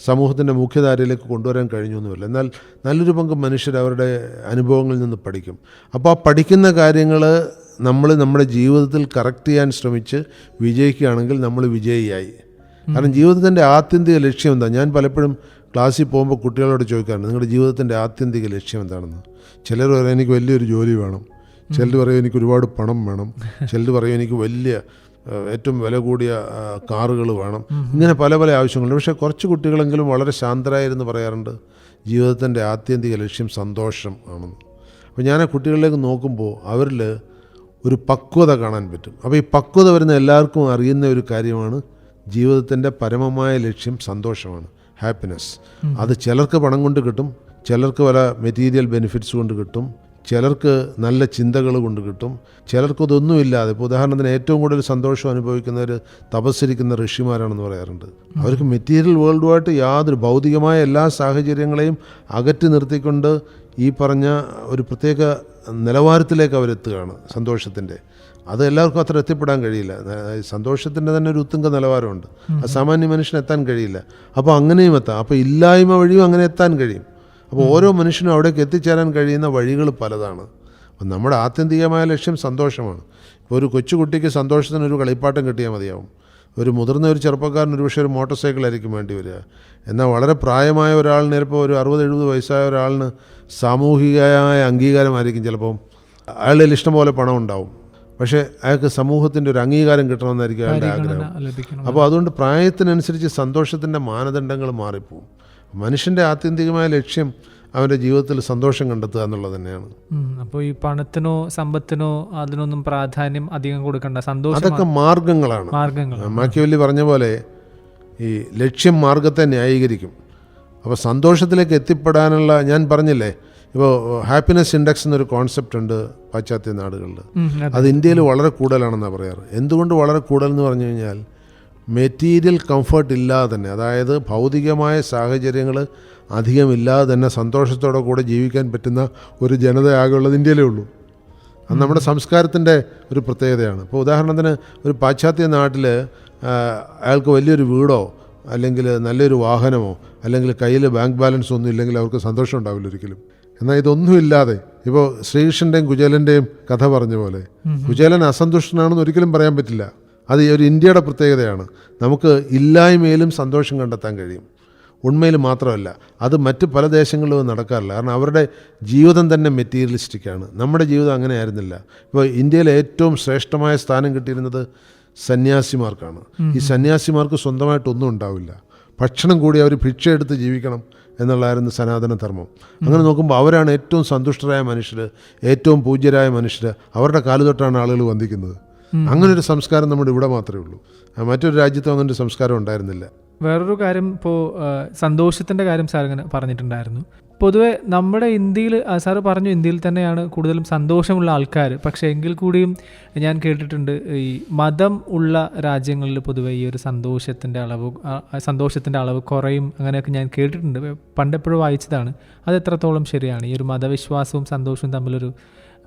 സമൂഹത്തിൻ്റെ മുഖ്യധാരയിലേക്ക് കൊണ്ടുവരാൻ കഴിഞ്ഞൊന്നുമില്ല. എന്നാൽ നല്ലൊരു പങ്ക് മനുഷ്യർ അവരുടെ അനുഭവങ്ങളിൽ നിന്ന് പഠിക്കും. അപ്പോൾ ആ പഠിക്കുന്ന കാര്യങ്ങൾ നമ്മൾ നമ്മുടെ ജീവിതത്തിൽ കറക്റ്റ് ചെയ്യാൻ ശ്രമിച്ച് വിജയിക്കുകയാണെങ്കിൽ നമ്മൾ വിജയിയായി. കാരണം ജീവിതത്തിൻ്റെ ആത്യന്തിക ലക്ഷ്യം എന്താ? ഞാൻ പലപ്പോഴും ക്ലാസ്സിൽ പോകുമ്പോൾ കുട്ടികളോട് ചോദിക്കാറുണ്ട്, നിങ്ങളുടെ ജീവിതത്തിൻ്റെ ആത്യന്തിക ലക്ഷ്യം എന്താണെന്ന്. ചിലർ പറയും എനിക്ക് വലിയൊരു ജോലി വേണം, ചിലർ പറയും എനിക്ക് ഒരുപാട് പണം വേണം, ചിലർ പറയും എനിക്ക് വലിയ ഏറ്റവും വില കൂടിയ കാറുകൾ വേണം. ഇങ്ങനെ പല പല ആവശ്യങ്ങളുണ്ട്. പക്ഷേ കുറച്ച് കുട്ടികളെങ്കിലും വളരെ ശാന്തരായിരുന്നു പറയാറുണ്ട് ജീവിതത്തിൻ്റെ ആത്യന്തിക ലക്ഷ്യം സന്തോഷം ആണെന്ന്. അപ്പോൾ ഞാൻ ആ കുട്ടികളിലേക്ക് നോക്കുമ്പോൾ അവരിൽ ഒരു പക്വത കാണാൻ പറ്റും. അപ്പോൾ ഈ പക്വത വരുന്ന എല്ലാവർക്കും അറിയുന്ന ഒരു കാര്യമാണ് ജീവിതത്തിൻ്റെ പരമമായ ലക്ഷ്യം സന്തോഷമാണ്, ഹാപ്പിനെസ്. അത് ചിലർക്ക് പണം കൊണ്ട് കിട്ടും, ചിലർക്ക് പല മെറ്റീരിയൽ ബെനിഫിറ്റ്സ് കൊണ്ട് കിട്ടും, ചിലർക്ക് നല്ല ചിന്തകൾ കൊണ്ട് കിട്ടും, ചിലർക്കതൊന്നുമില്ലാതെ. ഇപ്പോൾ ഉദാഹരണത്തിന് ഏറ്റവും കൂടുതൽ സന്തോഷം അനുഭവിക്കുന്നവർ തപസ്സിരിക്കുന്ന ഋഷിമാരാണെന്ന് പറയാറുണ്ട്. അവർക്ക് മെറ്റീരിയൽ വേൾഡുമായിട്ട് യാതൊരു ഭൗതികമായ എല്ലാ സാഹചര്യങ്ങളെയും അകറ്റി നിർത്തിക്കൊണ്ട് ഈ പറഞ്ഞ ഒരു പ്രത്യേക നിലവാരത്തിലേക്ക് അവരെത്തുകയാണ് സന്തോഷത്തിൻ്റെ. അത് എല്ലാവർക്കും അത്ര എത്തിപ്പെടാൻ കഴിയില്ല. സന്തോഷത്തിൻ്റെ തന്നെ ഒരു ഉത്തുംഗ നിലവാരമുണ്ട്, അത് സാമാന്യ മനുഷ്യന് എത്താൻ കഴിയില്ല. അപ്പോൾ അങ്ങനെയും എത്താം. അപ്പോൾ ഇല്ലായ്മ വഴിയും അങ്ങനെ എത്താൻ കഴിയും. അപ്പോൾ ഓരോ മനുഷ്യനും അവിടേക്ക് എത്തിച്ചേരാൻ കഴിയുന്ന വഴികൾ പലതാണ്. അപ്പം നമ്മുടെ ആത്യന്തികമായ ലക്ഷ്യം സന്തോഷമാണ്. ഇപ്പോൾ ഒരു കൊച്ചുകുട്ടിക്ക് സന്തോഷത്തിനൊരു കളിപ്പാട്ടം കിട്ടിയാൽ മതിയാവും. ഒരു മുതിർന്ന ഒരു ചെറുപ്പക്കാരന് ഒരു പക്ഷേ ഒരു മോട്ടോർ സൈക്കിളായിരിക്കും വേണ്ടി വരിക. എന്നാൽ വളരെ പ്രായമായ ഒരാളിന്, ചിലപ്പോൾ ഒരു 60-70 വയസ്സായ ഒരാളിന് സാമൂഹികമായ അംഗീകാരമായിരിക്കും ചിലപ്പം. അയാളുടെ ഇഷ്ടം പോലെ പണം ഉണ്ടാവും, പക്ഷേ അയാൾക്ക് സമൂഹത്തിൻ്റെ ഒരു അംഗീകാരം കിട്ടണമെന്നായിരിക്കും അയാളുടെ ആഗ്രഹം. ലഭിക്കണം. അപ്പോൾ അതുകൊണ്ട് പ്രായത്തിനനുസരിച്ച് സന്തോഷത്തിൻ്റെ മാനദണ്ഡങ്ങൾ മാറിപ്പോവും. മനുഷ്യൻ്റെ ആത്യന്തികമായ ലക്ഷ്യം അവൻ്റെ ജീവിതത്തിൽ സന്തോഷം കണ്ടെത്തുക എന്നുള്ളത് തന്നെയാണ്. അപ്പോൾ ഈ പണത്തിനോ സമ്പത്തിനോ അതിനൊന്നും പ്രാധാന്യം അധികം കൊടുക്കണ്ട, സന്തോഷം അതൊക്കെ മാർഗങ്ങളാണ്. മാക്കിയവെല്ലി പറഞ്ഞ പോലെ ഈ ലക്ഷ്യം മാർഗത്തെ ന്യായീകരിക്കും. അപ്പോൾ സന്തോഷത്തിലേക്ക് എത്തിപ്പെടാനുള്ള, ഞാൻ പറഞ്ഞില്ലേ, ഇപ്പോൾ ഹാപ്പിനെസ് ഇൻഡെക്സ് എന്നൊരു കോൺസെപ്റ്റ് ഉണ്ട് പാശ്ചാത്യ നാടുകളിൽ. അത് ഇന്ത്യയിൽ വളരെ കൂടുതലാണെന്നാണ് പറയാറ്. എന്തുകൊണ്ട് വളരെ കൂടുതലെന്ന് പറഞ്ഞു കഴിഞ്ഞാൽ മെറ്റീരിയൽ കംഫർട്ട് ഇല്ലാതെ തന്നെ, അതായത് ഭൗതികമായ സാഹചര്യങ്ങൾ അധികമില്ലാതെ തന്നെ സന്തോഷത്തോടെ കൂടെ ജീവിക്കാൻ പറ്റുന്ന ഒരു ജനതയാകുള്ളത് ഇന്ത്യയിലേ ഉള്ളൂ. അത് നമ്മുടെ സംസ്കാരത്തിൻ്റെ ഒരു പ്രത്യേകതയാണ്. ഇപ്പോൾ ഉദാഹരണത്തിന് ഒരു പാശ്ചാത്യ നാട്ടിൽ അയാൾക്ക് വലിയൊരു വീടോ അല്ലെങ്കിൽ നല്ലൊരു വാഹനമോ അല്ലെങ്കിൽ കയ്യിൽ ബാങ്ക് ബാലൻസ് ഒന്നും ഇല്ലെങ്കിൽ അവർക്ക് സന്തോഷം ഉണ്ടാവില്ല ഒരിക്കലും. എന്നാൽ ഇതൊന്നുമില്ലാതെ ഇപ്പോൾ ശ്രീകൃഷ്ണൻ്റെയും കുചേലൻ്റെയും കഥ പറഞ്ഞ പോലെ കുചേലൻ അസന്തുഷ്ടനാണെന്ന് ഒരിക്കലും പറയാൻ പറ്റില്ല. അത് ഒരു ഇന്ത്യയുടെ പ്രത്യേകതയാണ്. നമുക്ക് ഇല്ലായ്മയിലും സന്തോഷം കണ്ടെത്താൻ കഴിയും. ഉണ്മയിൽ മാത്രമല്ല, അത് മറ്റ് പല ദേശങ്ങളിലും നടക്കാറില്ല. കാരണം അവരുടെ ജീവിതം തന്നെ മെറ്റീരിയലിസ്റ്റിക്കാണ്. നമ്മുടെ ജീവിതം അങ്ങനെ ആയിരുന്നില്ല. ഇപ്പോൾ ഇന്ത്യയിലെ ഏറ്റവും ശ്രേഷ്ഠമായ സ്ഥാനം കിട്ടിയിരുന്നത് സന്യാസിമാർക്കാണ്. ഈ സന്യാസിമാർക്ക് സ്വന്തമായിട്ടൊന്നും ഉണ്ടാവില്ല. ഭക്ഷണം കൂടി അവർ ഭിക്ഷ എടുത്ത് ജീവിക്കണം എന്നുള്ളതായിരുന്നു സനാതന ധർമ്മം. അങ്ങനെ നോക്കുമ്പോൾ അവരാണ് ഏറ്റവും സന്തുഷ്ടരായ മനുഷ്യർ, ഏറ്റവും പൂജ്യരായ മനുഷ്യർ. അവരുടെ കാലുതൊട്ടാണ് ആളുകൾ വന്ദിക്കുന്നത്. അങ്ങനൊരു സംസ്കാരം നമ്മുടെ ഇവിടെ മാത്രമേ ഉള്ളൂ. മറ്റൊരു രാജ്യത്തും അങ്ങനൊരു സംസ്കാരം ഉണ്ടായിരുന്നില്ല. വേറൊരു കാര്യം, ഇപ്പോൾ സന്തോഷത്തിൻ്റെ കാര്യം സാർ ഇങ്ങനെ പറഞ്ഞിട്ടുണ്ടായിരുന്നു. പൊതുവെ നമ്മുടെ ഇന്ത്യയിൽ, സാറ് പറഞ്ഞു ഇന്ത്യയിൽ തന്നെയാണ് കൂടുതലും സന്തോഷമുള്ള ആൾക്കാർ. പക്ഷേ എങ്കിൽ കൂടിയും ഞാൻ കേട്ടിട്ടുണ്ട് ഈ മതം ഉള്ള രാജ്യങ്ങളിൽ പൊതുവെ ഈ ഒരു സന്തോഷത്തിൻ്റെ അളവ് കുറയും, അങ്ങനെയൊക്കെ ഞാൻ കേട്ടിട്ടുണ്ട്. പണ്ടെപ്പോഴും വായിച്ചതാണ്. അത് എത്രത്തോളം ശരിയാണ്? ഈ ഒരു മതവിശ്വാസവും സന്തോഷവും തമ്മിലൊരു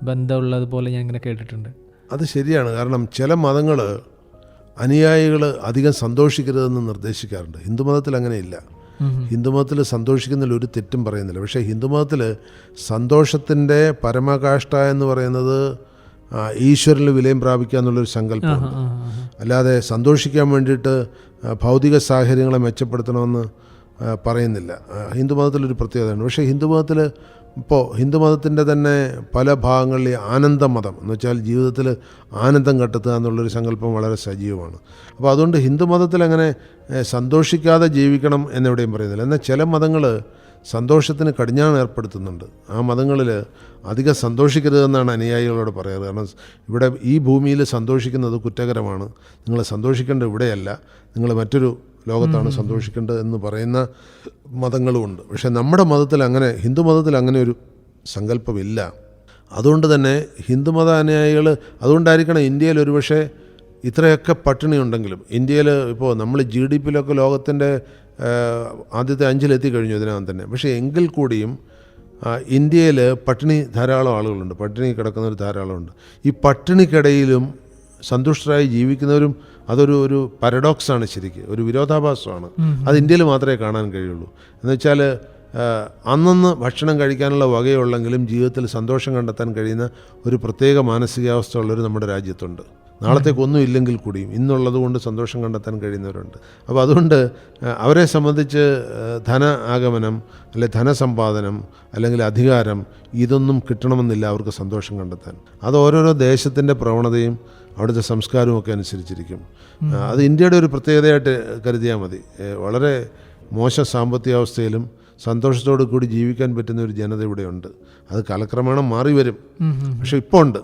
ബന്ധമുള്ളതുപോലെ ഞാൻ ഇങ്ങനെ കേട്ടിട്ടുണ്ട്. അത് ശരിയാണ്. കാരണം ചില മതങ്ങൾ അനുയായികൾ അധികം സന്തോഷിക്കരുതെന്ന് നിർദ്ദേശിക്കാറുണ്ട്. ഹിന്ദുമതത്തിൽ അങ്ങനെയില്ല. ഹിന്ദുമതത്തിൽ സന്തോഷിക്കുന്നതിൽ ഒരു തെറ്റും പറയുന്നില്ല. പക്ഷേ ഹിന്ദുമതത്തിൽ സന്തോഷത്തിൻ്റെ പരമകാഷ്ഠ എന്ന് പറയുന്നത് ഈശ്വരനിൽ വിലയം പ്രാപിക്കുക എന്നുള്ളൊരു സങ്കല്പമുണ്ട്. അല്ലാതെ സന്തോഷിക്കാൻ വേണ്ടിയിട്ട് ഭൗതിക സാഹചര്യങ്ങളെ മെച്ചപ്പെടുത്തണമെന്ന് പറയുന്നില്ല. ഹിന്ദുമതത്തിലൊരു പ്രത്യേകതയാണ്. പക്ഷേ ഹിന്ദുമതത്തിൻ്റെ തന്നെ പല ഭാഗങ്ങളിൽ ആനന്ദമതം എന്ന് വെച്ചാൽ ജീവിതത്തിൽ ആനന്ദം കണ്ടെത്തുക എന്നുള്ളൊരു സങ്കല്പം വളരെ സജീവമാണ്. അപ്പോൾ അതുകൊണ്ട് ഹിന്ദുമതത്തിൽ അങ്ങനെ സന്തോഷിക്കാതെ ജീവിക്കണം എന്നെവിടെയും പറയുന്നില്ല. എന്നാൽ ചില മതങ്ങൾ സന്തോഷത്തിന് കടിഞ്ഞാണ് ഏർപ്പെടുത്തുന്നുണ്ട്. ആ മതങ്ങളിൽ അധികം സന്തോഷിക്കരുതെന്നാണ് അനുയായികളോട് പറയാറ്. കാരണം ഇവിടെ ഈ ഭൂമിയിൽ സന്തോഷിക്കുന്നത് കുറ്റകരമാണ്, നിങ്ങൾ സന്തോഷിക്കേണ്ടത് ഇവിടെയല്ല, നിങ്ങൾ മറ്റൊരു ലോകത്താണ് സന്തോഷിക്കേണ്ടത് എന്ന് പറയുന്ന മതങ്ങളുമുണ്ട്. പക്ഷേ നമ്മുടെ മതത്തിൽ അങ്ങനെ, ഹിന്ദുമതത്തിൽ അങ്ങനെ ഒരു സങ്കല്പമില്ല. അതുകൊണ്ട് തന്നെ ഹിന്ദുമത അനുയായികൾ, അതുകൊണ്ടായിരിക്കണം ഇന്ത്യയിൽ ഒരുപക്ഷെ ഇത്രയൊക്കെ പട്ടിണി ഉണ്ടെങ്കിലും, ഇന്ത്യയിൽ ഇപ്പോൾ നമ്മൾ GDP-യിലൊക്കെ ലോകത്തിൻ്റെ ആദ്യത്തെ 5-ൽ എത്തിക്കഴിഞ്ഞു ഇതിനകം തന്നെ. പക്ഷേ എങ്കിൽ കൂടിയും ഇന്ത്യയിൽ പട്ടിണി ധാരാളം ആളുകളുണ്ട്, പട്ടിണി കിടക്കുന്നവർ ധാരാളമുണ്ട്. ഈ പട്ടിണിക്കിടയിലും സന്തുഷ്ടരായി ജീവിക്കുന്നവരും അതൊരു പാരഡോക്സാണ്, ശരിക്കും ഒരു വിരോധാഭാസമാണ്. അത് ഇന്ത്യയിൽ മാത്രമേ കാണാൻ കഴിയുള്ളൂ. എന്നുവെച്ചാൽ അന്നന്ന് ഭക്ഷണം കഴിക്കാനുള്ള വകയുള്ളെങ്കിലും ജീവിതത്തിൽ സന്തോഷം കണ്ടെത്താൻ കഴിയുന്ന ഒരു പ്രത്യേക മാനസികാവസ്ഥ ഉള്ളവർ നമ്മുടെ രാജ്യത്തുണ്ട്. നാളത്തേക്കൊന്നും ഇല്ലെങ്കിൽ കൂടിയും ഇന്നുള്ളത് കൊണ്ട് സന്തോഷം കണ്ടെത്താൻ കഴിയുന്നവരുണ്ട്. അപ്പോൾ അതുകൊണ്ട് അവരെ സംബന്ധിച്ച് ധന ആഗമനം അല്ലെങ്കിൽ ധനസമ്പാദനം അല്ലെങ്കിൽ അധികാരം ഇതൊന്നും കിട്ടണമെന്നില്ല അവർക്ക് സന്തോഷം കണ്ടെത്താൻ. അത് ഓരോരോ ദേശത്തിൻ്റെ പ്രവണതയും അവിടുത്തെ സംസ്കാരവും ഒക്കെ അനുസരിച്ചിരിക്കും. അത് ഇന്ത്യയുടെ ഒരു പ്രത്യേകതയായിട്ട് കരുതിയാൽ മതി. വളരെ മോശം സാമ്പത്തികാവസ്ഥയിലും സന്തോഷത്തോടു കൂടി ജീവിക്കാൻ പറ്റുന്ന ഒരു ജനത ഇവിടെയുണ്ട്. അത് കാലക്രമേണ മാറി വരും, പക്ഷെ ഇപ്പോൾ ഉണ്ട്.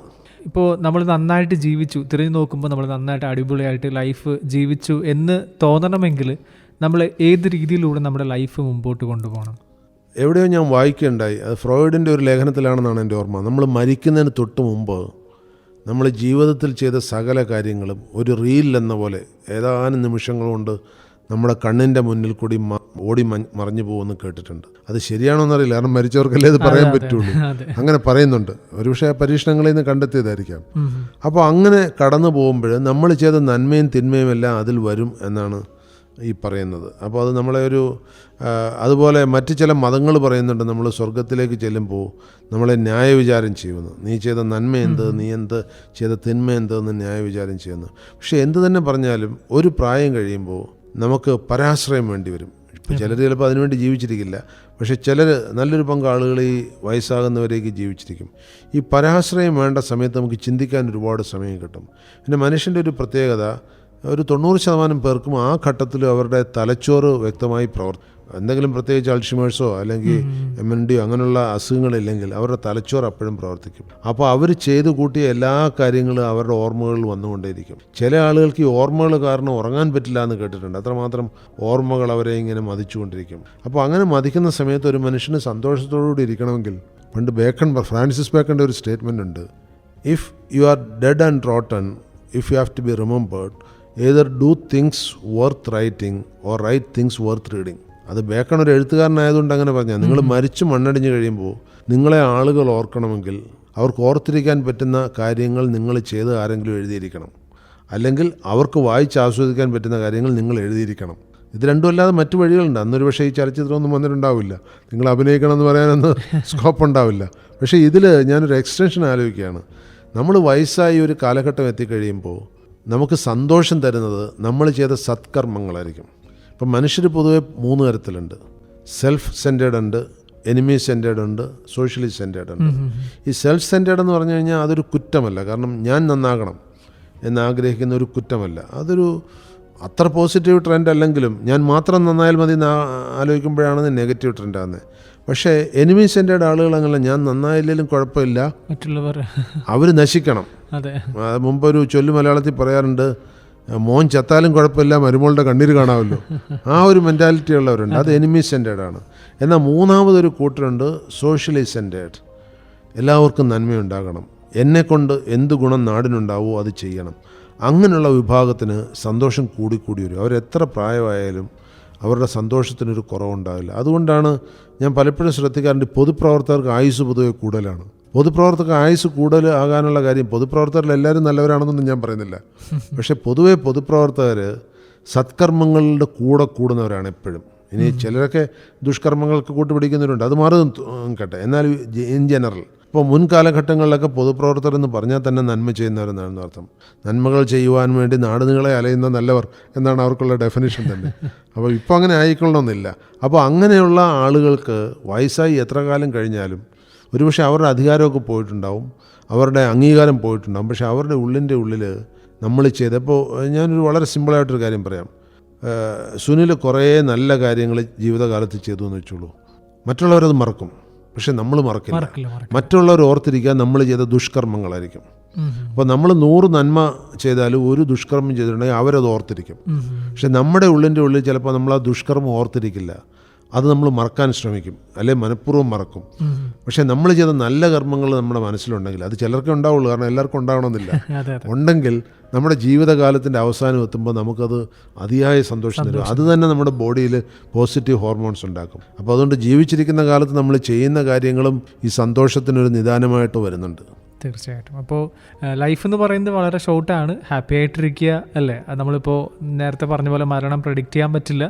ഇപ്പോൾ നമ്മൾ നന്നായിട്ട് ജീവിച്ചു, തിരിഞ്ഞു നോക്കുമ്പോൾ നമ്മൾ നന്നായിട്ട് അടിപൊളിയായിട്ട് ലൈഫ് ജീവിച്ചു എന്ന് തോന്നണമെങ്കിൽ നമ്മൾ ഏത് രീതിയിലൂടെ നമ്മുടെ ലൈഫ് മുമ്പോട്ട് കൊണ്ടുപോകണം? എവിടെയോ ഞാൻ വായിക്കുകയുണ്ടായി, അത് ഫ്രോയിഡിൻ്റെ ഒരു ലേഖനത്തിലാണെന്നാണ് എൻ്റെ ഓർമ്മ. നമ്മൾ മരിക്കുന്നതിന് തൊട്ട് മുമ്പ് നമ്മൾ ജീവിതത്തിൽ ചെയ്ത സകല കാര്യങ്ങളും ഒരു റീൽ എന്ന പോലെ ഏതാനും നിമിഷങ്ങൾ കൊണ്ട് നമ്മുടെ കണ്ണിൻ്റെ മുന്നിൽ കൂടി ഓടി മറിഞ്ഞു പോകുമെന്ന് കേട്ടിട്ടുണ്ട്. അത് ശരിയാണോന്നറിയില്ല, കാരണം മരിച്ചവർക്കല്ലേ അത് പറയാൻ പറ്റുള്ളൂ. അങ്ങനെ പറയുന്നുണ്ട്. ഒരുപക്ഷെ പരീക്ഷണങ്ങളിൽ നിന്ന് കണ്ടെത്തിയതായിരിക്കാം. അപ്പോൾ അങ്ങനെ കടന്നു പോകുമ്പോൾ നമ്മൾ ചെയ്ത നന്മയും തിന്മയും എല്ലാം അതിൽ വരും എന്നാണ് ഈ പറയുന്നത്. അപ്പോൾ അത് നമ്മളെ അതുപോലെ മറ്റ് ചില മതങ്ങൾ പറയുന്നുണ്ട്, നമ്മൾ സ്വർഗത്തിലേക്ക് ചെല്ലുമ്പോൾ നമ്മളെ ന്യായവിചാരം ചെയ്യുന്നു. നീ ചെയ്ത നന്മ എന്ത്, നീ എന്ത് ചെയ്ത തിന്മ എന്തെന്ന് ന്യായവിചാരം ചെയ്യുന്നു. പക്ഷേ എന്ത് തന്നെ പറഞ്ഞാലും ഒരു പ്രായം കഴിയുമ്പോൾ നമുക്ക് പരാശ്രയം വേണ്ടി വരും. ഇപ്പോൾ ചിലർ ചിലപ്പോൾ അതിനുവേണ്ടി ജീവിച്ചിരിക്കില്ല, പക്ഷേ ചിലർ നല്ലൊരു പങ്ക് ആളുകൾ ഈ വയസ്സാകുന്നവരേക്ക് ജീവിച്ചിരിക്കും. ഈ പരാശ്രയം വേണ്ട സമയത്ത് നമുക്ക് ചിന്തിക്കാൻ ഒരുപാട് സമയം കിട്ടും. പിന്നെ മനുഷ്യൻ്റെ ഒരു പ്രത്യേകത, ഒരു 90% പേർക്കും ആ ഘട്ടത്തിൽ അവരുടെ തലച്ചോറ് വ്യക്തമായി എന്തെങ്കിലും പ്രത്യേകിച്ച് അൾഷിമേഴ്സോ അല്ലെങ്കിൽ MNDയോ അങ്ങനെയുള്ള അസുഖങ്ങളില്ലെങ്കിൽ അവരുടെ തലച്ചോറ് അപ്പോഴും പ്രവർത്തിക്കും. അപ്പോൾ അവർ ചെയ്ത് കൂട്ടിയ എല്ലാ കാര്യങ്ങളും അവരുടെ ഓർമ്മകളിൽ വന്നുകൊണ്ടേയിരിക്കും. ചില ആളുകൾക്ക് ഈ ഓർമ്മകൾ കാരണം ഉറങ്ങാൻ പറ്റില്ല എന്ന് കേട്ടിട്ടുണ്ട്. അത്രമാത്രം ഓർമ്മകൾ അവരെ ഇങ്ങനെ മതിച്ചുകൊണ്ടിരിക്കും. അപ്പോൾ അങ്ങനെ മതിക്കുന്ന സമയത്ത് ഒരു മനുഷ്യന് സന്തോഷത്തോടുകൂടി ഇരിക്കണമെങ്കിൽ, പണ്ട് ഫ്രാൻസിസ് ബേക്കൻ്റെ ഒരു സ്റ്റേറ്റ്മെൻ്റ് ഉണ്ട്, if you are dead and rotten, if you have to be remembered, either do things worth writing or write things worth reading. അത് ബേക്കൺ ഒരു എഴുത്തുകാരനായതുകൊണ്ട് അങ്ങനെ പറഞ്ഞാൽ, നിങ്ങൾ മരിച്ചു മണ്ണടിഞ്ഞ് കഴിയുമ്പോൾ നിങ്ങളെ ആളുകൾ ഓർക്കണമെങ്കിൽ അവർക്ക് ഓർത്തിരിക്കാൻ പറ്റുന്ന കാര്യങ്ങൾ നിങ്ങൾ ചെയ്ത് ആരെങ്കിലും എഴുതിയിരിക്കണം, അല്ലെങ്കിൽ അവർക്ക് വായിച്ച് ആസ്വദിക്കാൻ പറ്റുന്ന കാര്യങ്ങൾ നിങ്ങൾ എഴുതിയിരിക്കണം. ഇത് രണ്ടും അല്ലാതെ മറ്റു വഴികളുണ്ട്. അന്നൊരു പക്ഷേ ഈ ചലച്ചിത്രമൊന്നും വന്നിട്ടുണ്ടാവില്ല, നിങ്ങൾ അഭിനയിക്കണം എന്ന് പറയാനൊന്നും സ്കോപ്പ് ഉണ്ടാവില്ല. പക്ഷേ ഇതിൽ ഞാനൊരു എക്സ്റ്റൻഷൻ ആലോചിക്കുകയാണ്. നമ്മൾ വയസ്സായി ഒരു കാലഘട്ടം എത്തിക്കഴിയുമ്പോൾ നമുക്ക് സന്തോഷം തരുന്നത് നമ്മൾ ചെയ്ത സത്കർമ്മങ്ങളായിരിക്കും. ഇപ്പം മനുഷ്യർ പൊതുവെ 3 തരത്തിലുണ്ട്. സെൽഫ് സെൻറ്റേർഡ് ഉണ്ട്, എനിമി സെൻറ്റേർഡ് ഉണ്ട്, സോഷ്യലി സെൻറ്റേർഡ് ഉണ്ട്. ഈ സെൽഫ് സെൻറ്റേർഡ് എന്ന് പറഞ്ഞു കഴിഞ്ഞാൽ അതൊരു കുറ്റമല്ല, കാരണം ഞാൻ നന്നാകണം എന്നാഗ്രഹിക്കുന്ന ഒരു കുറ്റമല്ല. അതൊരു അത്ര പോസിറ്റീവ് ട്രെൻഡ് അല്ലെങ്കിലും ഞാൻ മാത്രം നന്നായാൽ മതി എന്ന് ആലോചിക്കുമ്പോഴാണ് നെഗറ്റീവ് ട്രെൻഡ് ആകുന്നത്. പക്ഷേ എനിമി സെൻറ്റേർഡ് ആളുകൾ അങ്ങനെയല്ല, ഞാൻ നന്നായില്ലെങ്കിലും കുഴപ്പമില്ല, മറ്റുള്ളവർ അവർ നശിക്കണം. മുമ്പൊരു ചൊല്ലു മലയാളത്തിൽ പറയാറുണ്ട്, മോൻ ചത്താലും കുഴപ്പമില്ല, മരുമോളുടെ കണ്ണീര് കാണാമല്ലോ. ആ ഒരു മെൻറ്റാലിറ്റി ഉള്ളവരുണ്ട്, അത് എനിമി സെൻറ്റേർഡ് ആണ്. എന്നാൽ മൂന്നാമതൊരു കൂട്ടരുണ്ട് സോഷ്യലി സെൻറ്റേർഡ്. എല്ലാവർക്കും നന്മയുണ്ടാകണം, എന്നെക്കൊണ്ട് എന്ത് ഗുണം നാടിനുണ്ടാവുമോ അത് ചെയ്യണം. അങ്ങനെയുള്ള വിഭാഗത്തിന് സന്തോഷം കൂടിക്കൂടി വരും. അവരെത്ര പ്രായമായാലും അവരുടെ സന്തോഷത്തിനൊരു കുറവുണ്ടാവില്ല. അതുകൊണ്ടാണ് ഞാൻ പലപ്പോഴും ശ്രദ്ധിക്കാറുണ്ട്, പൊതുപ്രവർത്തകർക്ക് ആയുസ് പൊതുവെ കൂടുതലാണ്. പൊതുപ്രവർത്തകർക്ക് ആയുസ് കൂടുതൽ ആകാനുള്ള കാര്യം, പൊതുപ്രവർത്തകരിൽ എല്ലാവരും നല്ലവരാണെന്നൊന്നും ഞാൻ പറയുന്നില്ല, പക്ഷേ പൊതുവെ പൊതുപ്രവർത്തകർ സത്കർമ്മങ്ങളുടെ കൂടെ കൂടുന്നവരാണ് എപ്പോഴും. ഇനി ചിലരൊക്കെ ദുഷ്കർമ്മങ്ങൾക്ക് കൂട്ടുപിടിക്കുന്നവരുണ്ട്, അത് മാറും കേട്ടെ. എന്നാൽ ഇൻ ജനറൽ ഇപ്പോൾ മുൻകാലഘട്ടങ്ങളിലൊക്കെ പൊതുപ്രവർത്തകർ എന്ന് പറഞ്ഞാൽ തന്നെ നന്മ ചെയ്യുന്നവരെന്നാണ് അർത്ഥം. നന്മകൾ ചെയ്യുവാൻ വേണ്ടി നാടുനിങ്ങളെ അലയുന്ന നല്ലവർ എന്നാണ് അവർക്കുള്ള ഡെഫിനിഷൻ തന്നെ. അപ്പോൾ ഇപ്പോൾ അങ്ങനെ ആയിക്കൊള്ളണമെന്നില്ല. അപ്പോൾ അങ്ങനെയുള്ള ആളുകൾക്ക് വയസ്സായി എത്ര കാലം കഴിഞ്ഞാലും ഒരുപക്ഷെ അവരുടെ അധികാരമൊക്കെ പോയിട്ടുണ്ടാവും, അവരുടെ അംഗീകാരം പോയിട്ടുണ്ടാവും, പക്ഷേ അവരുടെ ഉള്ളിൽ നമ്മൾ ചെയ്തപ്പോൾ ഞാനൊരു വളരെ സിമ്പിളായിട്ടൊരു കാര്യം പറയാം. സുനിൽ കുറേ നല്ല കാര്യങ്ങൾ ജീവിതകാലത്ത് ചെയ്തു എന്ന് വെച്ചോളൂ, മറ്റുള്ളവരത് മറക്കും, പക്ഷെ നമ്മൾ മറക്കില്ല. മറ്റുള്ളവർ ഓർത്തിരിക്കാൻ നമ്മൾ ചെയ്ത ദുഷ്കർമ്മങ്ങളായിരിക്കും. അപ്പോൾ നമ്മൾ 100 നന്മ ചെയ്താലും ഒരു ദുഷ്കർമ്മം ചെയ്തിട്ടുണ്ടെങ്കിൽ അവരത് ഓർത്തിരിക്കും. പക്ഷെ നമ്മുടെ ഉള്ളിൽ ചിലപ്പോൾ നമ്മൾ ആ ദുഷ്കർമ്മം ഓർത്തിരിക്കില്ല, അത് നമ്മൾ മറക്കാൻ ശ്രമിക്കും, അല്ലെ മനഃപൂർവ്വം മറക്കും. പക്ഷെ നമ്മൾ ചെയ്ത നല്ല കർമ്മങ്ങൾ നമ്മുടെ മനസ്സിലുണ്ടെങ്കിൽ, അത് ചിലർക്കേ ഉണ്ടാവുള്ളൂ, കാരണം എല്ലാവർക്കും ഉണ്ടാവണമെന്നില്ല, ഉണ്ടെങ്കിൽ നമ്മുടെ ജീവിതകാലത്തിൻ്റെ അവസാനം എത്തുമ്പോൾ നമുക്കത് അതിയായ സന്തോഷം തരും. അത് തന്നെ നമ്മുടെ ബോഡിയിൽ പോസിറ്റീവ് ഹോർമോൺസ് ഉണ്ടാക്കും. അപ്പോൾ അതുകൊണ്ട് ജീവിച്ചിരിക്കുന്ന കാലത്ത് നമ്മൾ ചെയ്യുന്ന കാര്യങ്ങളും ഈ സന്തോഷത്തിനൊരു നിദാനമായിട്ട് വരുന്നുണ്ട്. തീർച്ചയായിട്ടും. അപ്പോൾ ലൈഫ് എന്ന് പറയുന്നത് വളരെ ഷോർട്ടാണ്, ഹാപ്പി ആയിട്ടിരിക്കുക അല്ലേ. നമ്മളിപ്പോൾ നേരത്തെ പറഞ്ഞ പോലെ മരണം പ്രെഡിക്റ്റ് ചെയ്യാൻ പറ്റില്ല.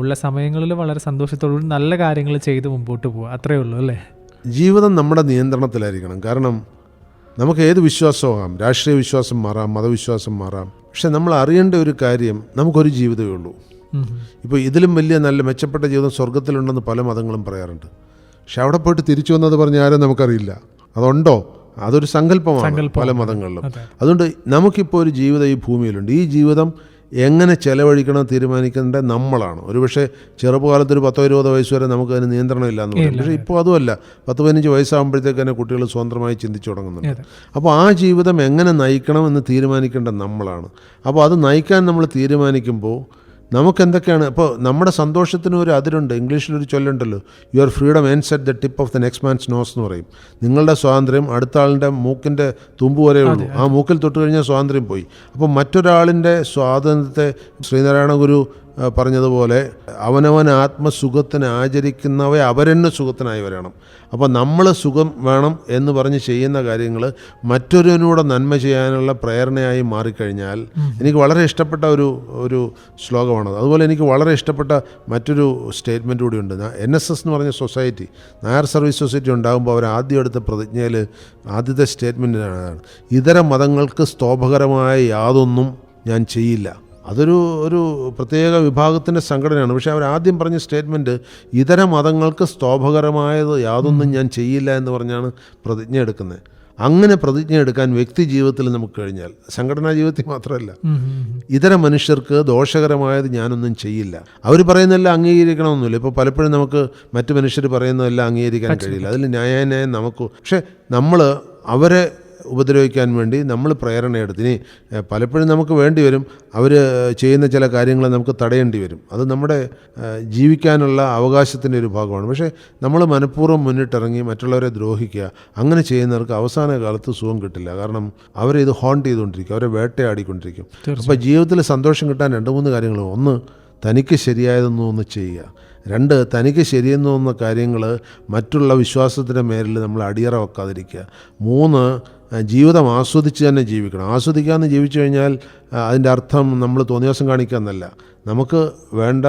ഉള്ള സമയങ്ങളിൽ വളരെ സന്തോഷത്തോടുകൂടി നല്ല കാര്യങ്ങൾ ചെയ്ത് മുമ്പോട്ട് പോവുക, അത്രയേ ഉള്ളൂ അല്ലേ. ജീവിതം നമ്മുടെ നിയന്ത്രണത്തിലായിരിക്കണം. കാരണം നമുക്ക് ഏത് വിശ്വാസമാകാം, രാഷ്ട്രീയ വിശ്വാസം മാറാം, മതവിശ്വാസം മാറാം, പക്ഷെ നമ്മൾ അറിയേണ്ട ഒരു കാര്യം, നമുക്കൊരു ജീവിതമേ ഉള്ളൂ. ഇപ്പോൾ ഇതിലും വലിയ നല്ല മെച്ചപ്പെട്ട ജീവിതം സ്വർഗത്തിലുണ്ടെന്ന് പല മതങ്ങളും പറയാറുണ്ട്. പക്ഷെ അവിടെ പോയിട്ട് തിരിച്ചു വന്നത് പറഞ്ഞ ആരും നമുക്കറിയില്ല. അതുണ്ടോ? അതൊരു സങ്കല്പമാണ് പല മതങ്ങളിലും. അതുകൊണ്ട് നമുക്കിപ്പോൾ ഒരു ജീവിതം ഈ ഭൂമിയിലുണ്ട്. ഈ ജീവിതം എങ്ങനെ ചെലവഴിക്കണം തീരുമാനിക്കേണ്ട നമ്മളാണ്. ഒരുപക്ഷെ ചെറുപ്പകാലത്തൊരു 10-20 വയസ്സ് വരെ നമുക്കതിന് നിയന്ത്രണമില്ല എന്ന് പറയും. പക്ഷേ ഇപ്പോൾ അതുമല്ല, 10-15 വയസ്സാകുമ്പോഴത്തേക്ക് തന്നെ കുട്ടികൾ സ്വതന്ത്രമായി ചിന്തിച്ചു തുടങ്ങുന്നുണ്ട്. അപ്പോൾ ആ ജീവിതം എങ്ങനെ നയിക്കണം എന്ന് തീരുമാനിക്കേണ്ട നമ്മളാണ്. അപ്പോൾ അത് നയിക്കാൻ നമ്മൾ തീരുമാനിക്കുമ്പോൾ നമുക്കെന്തൊക്കെയാണ്, ഇപ്പോൾ നമ്മുടെ സന്തോഷത്തിന് ഒരു അതിരുണ്ട്. ഇംഗ്ലീഷിലൊരു ചൊല്ലുണ്ടല്ലോ, your freedom ends at the tip of the next man's nose എന്ന് പറയും. നിങ്ങളുടെ സ്വാതന്ത്ര്യം അടുത്ത ആളിൻ്റെ മൂക്കിൻ്റെ തുമ്പ് വരെ ഉള്ളൂ. ആ മൂക്കിൽ തൊട്ട് കഴിഞ്ഞാൽ സ്വാതന്ത്ര്യം പോയി. അപ്പോൾ മറ്റൊരാളിൻ്റെ സ്വാതന്ത്ര്യത്തെ ശ്രീനാരായണ ഗുരു പറഞ്ഞതുപോലെ അവനവൻ ആത്മസുഖത്തിന് ആചരിക്കുന്നവ അവരെന്നെ സുഖത്തിനായി വരണം. അപ്പോൾ നമ്മൾ സുഖം വേണം എന്ന് പറഞ്ഞ് ചെയ്യുന്ന കാര്യങ്ങൾ മറ്റൊരുവനൂടെ നന്മ ചെയ്യാനുള്ള പ്രേരണയായി മാറിക്കഴിഞ്ഞാൽ, എനിക്ക് വളരെ ഇഷ്ടപ്പെട്ട ഒരു ശ്ലോകമാണത്. അതുപോലെ എനിക്ക് വളരെ ഇഷ്ടപ്പെട്ട മറ്റൊരു സ്റ്റേറ്റ്മെൻറ്റ് കൂടിയുണ്ട്. NSS എന്ന് പറഞ്ഞ സൊസൈറ്റി, നായർ സർവീസ് സൊസൈറ്റി ഉണ്ടാകുമ്പോൾ അവർ ആദ്യം എടുത്ത പ്രതിജ്ഞയിൽ ആദ്യത്തെ സ്റ്റേറ്റ്മെൻറ്റിനാണ്, ഇതര മതങ്ങൾക്ക് സ്തോഭകരമായ യാതൊന്നും ഞാൻ ചെയ്യില്ല. ഒരു പ്രത്യേക വിഭാഗത്തിൻ്റെ സംഘടനയാണ്. പക്ഷേ അവർ ആദ്യം പറഞ്ഞ സ്റ്റേറ്റ്മെൻറ്റ് ഇതര മതങ്ങൾക്ക് സ്തോഭകരമായത് യാതൊന്നും ഞാൻ ചെയ്യില്ല എന്ന് പറഞ്ഞാണ് പ്രതിജ്ഞ എടുക്കുന്നത്. അങ്ങനെ പ്രതിജ്ഞ എടുക്കാൻ വ്യക്തി ജീവിതത്തിൽ നമുക്ക് കഴിഞ്ഞാൽ, സംഘടനാ ജീവിതത്തിൽ മാത്രമല്ല, ഇതര മനുഷ്യർക്ക് ദോഷകരമായത് ഞാനൊന്നും ചെയ്യില്ല. അവർ പറയുന്നതെല്ലാം അംഗീകരിക്കണമെന്നില്ല. ഇപ്പോൾ പലപ്പോഴും നമുക്ക് മറ്റു മനുഷ്യർ പറയുന്നതെല്ലാം അംഗീകരിക്കാൻ കഴിയില്ല. അതിൽ ന്യായം നമുക്ക്. പക്ഷേ നമ്മൾ അവരെ ഉപദ്രവിക്കാൻ വേണ്ടി നമ്മൾ പ്രേരണയെടുത്ത്, ഇനി പലപ്പോഴും നമുക്ക് വേണ്ടി വരും, അവർ ചെയ്യുന്ന ചില കാര്യങ്ങൾ നമുക്ക് തടയേണ്ടി വരും. അത് നമ്മുടെ ജീവിക്കാനുള്ള അവകാശത്തിൻ്റെ ഒരു ഭാഗമാണ്. പക്ഷേ നമ്മൾ മനഃപൂർവ്വം മുന്നിട്ടിറങ്ങി മറ്റുള്ളവരെ ദ്രോഹിക്കുക, അങ്ങനെ ചെയ്യുന്നവർക്ക് അവസാന കാലത്ത് സുഖം കിട്ടില്ല. കാരണം അവരെ ഇത് ഹോണ്ട് ചെയ്തുകൊണ്ടിരിക്കും, അവരെ വേട്ടയാടിക്കൊണ്ടിരിക്കും. അപ്പോൾ ജീവിതത്തിൽ സന്തോഷം കിട്ടാൻ 2-3 കാര്യങ്ങൾ. ഒന്ന്, തനിക്ക് ശരിയായതെന്ന് ഒന്ന് ചെയ്യുക. 2, തനിക്ക് ശരിയെന്ന് തോന്നുന്ന കാര്യങ്ങൾ മറ്റുള്ള വിശ്വാസത്തിൻ്റെ മേലിൽ നമ്മൾ അടിയറ വെക്കാതിരിക്കുക. 3, ജീവിതം ആസ്വദിച്ച് തന്നെ ജീവിക്കണം. ആസ്വദിക്കാമെന്ന് ജീവിച്ചു കഴിഞ്ഞാൽ അതിൻ്റെ അർത്ഥം നമ്മൾ തോന്നിയാസം കാണിക്കുക എന്നല്ല. നമുക്ക് വേണ്ട,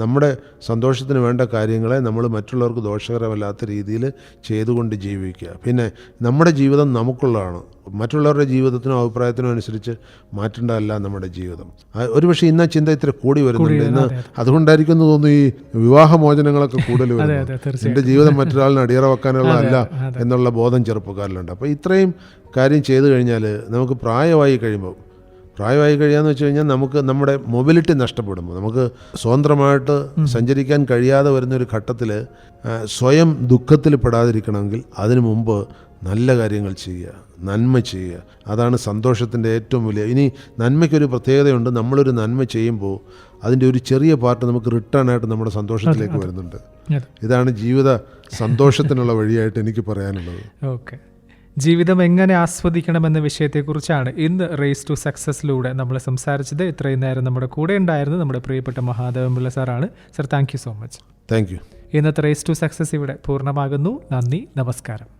നമ്മുടെ സന്തോഷത്തിന് വേണ്ട കാര്യങ്ങളെ നമ്മൾ മറ്റുള്ളവർക്ക് ദോഷകരമല്ലാത്ത രീതിയിൽ ചെയ്തുകൊണ്ട് ജീവിക്കുക. പിന്നെ നമ്മുടെ ജീവിതം നമുക്കുള്ളതാണ്. മറ്റുള്ളവരുടെ ജീവിതത്തിനും അഭിപ്രായത്തിനും അനുസരിച്ച് മാറ്റേണ്ടതല്ല നമ്മുടെ ജീവിതം. ഒരുപക്ഷെ ഇന്ന ചിന്ത ഇത്ര കൂടി വരുന്നുണ്ട്. ഇന്ന് അതുകൊണ്ടായിരിക്കും എന്ന് തോന്നുന്നു ഈ വിവാഹമോചനങ്ങളൊക്കെ കൂടുതൽ വരുന്നത്. എൻ്റെ ജീവിതം മറ്റൊരാളിന് അടിയറ വെക്കാനുള്ളതല്ല എന്നുള്ള ബോധം ചെറുപ്പക്കാരിലുണ്ട്. അപ്പോൾ ഇത്രയും കാര്യം ചെയ്തു കഴിഞ്ഞാൽ നമുക്ക് പ്രായമായി കഴിയാന്ന് വെച്ച് കഴിഞ്ഞാൽ നമുക്ക് നമ്മുടെ മൊബിലിറ്റി നഷ്ടപ്പെടുമ്പോൾ, നമുക്ക് സ്വതന്ത്രമായിട്ട് സഞ്ചരിക്കാൻ കഴിയാതെ വരുന്നൊരു ഘട്ടത്തിൽ സ്വയം ദുഃഖത്തിൽ പെടാതിരിക്കണമെങ്കിൽ അതിനു മുമ്പ് നല്ല കാര്യങ്ങൾ ചെയ്യുക, നന്മ ചെയ്യുക. അതാണ് സന്തോഷത്തിൻ്റെ ഏറ്റവും വലിയ. ഇനി നന്മയ്ക്കൊരു പ്രത്യേകതയുണ്ട്. നമ്മളൊരു നന്മ ചെയ്യുമ്പോൾ അതിൻ്റെ ഒരു ചെറിയ പാർട്ട് നമുക്ക് റിട്ടേൺ ആയിട്ട് നമ്മുടെ സന്തോഷത്തിലേക്ക് വരുന്നുണ്ട്. ഇതാണ് ജീവിത സന്തോഷത്തിനുള്ള വഴിയായിട്ട് എനിക്ക് പറയാനുള്ളത്. ഓക്കെ, ജീവിതം എങ്ങനെ ആസ്വദിക്കണമെന്ന വിഷയത്തെക്കുറിച്ചാണ് ഇന്ന് റേസ് ടു സക്സസ്സിലൂടെ നമ്മൾ സംസാരിച്ചത്. ഇത്രയും നേരം നമ്മുടെ കൂടെ ഉണ്ടായിരുന്നത് നമ്മുടെ പ്രിയപ്പെട്ട മഹാദേവൻ പിള്ള സാറാണ്. Sir, thank you so much. Thank you. ഇന്നത്തെ റേസ് ടു സക്സസ് ഇവിടെ പൂർണ്ണമാകുന്നു. നന്ദി, നമസ്കാരം.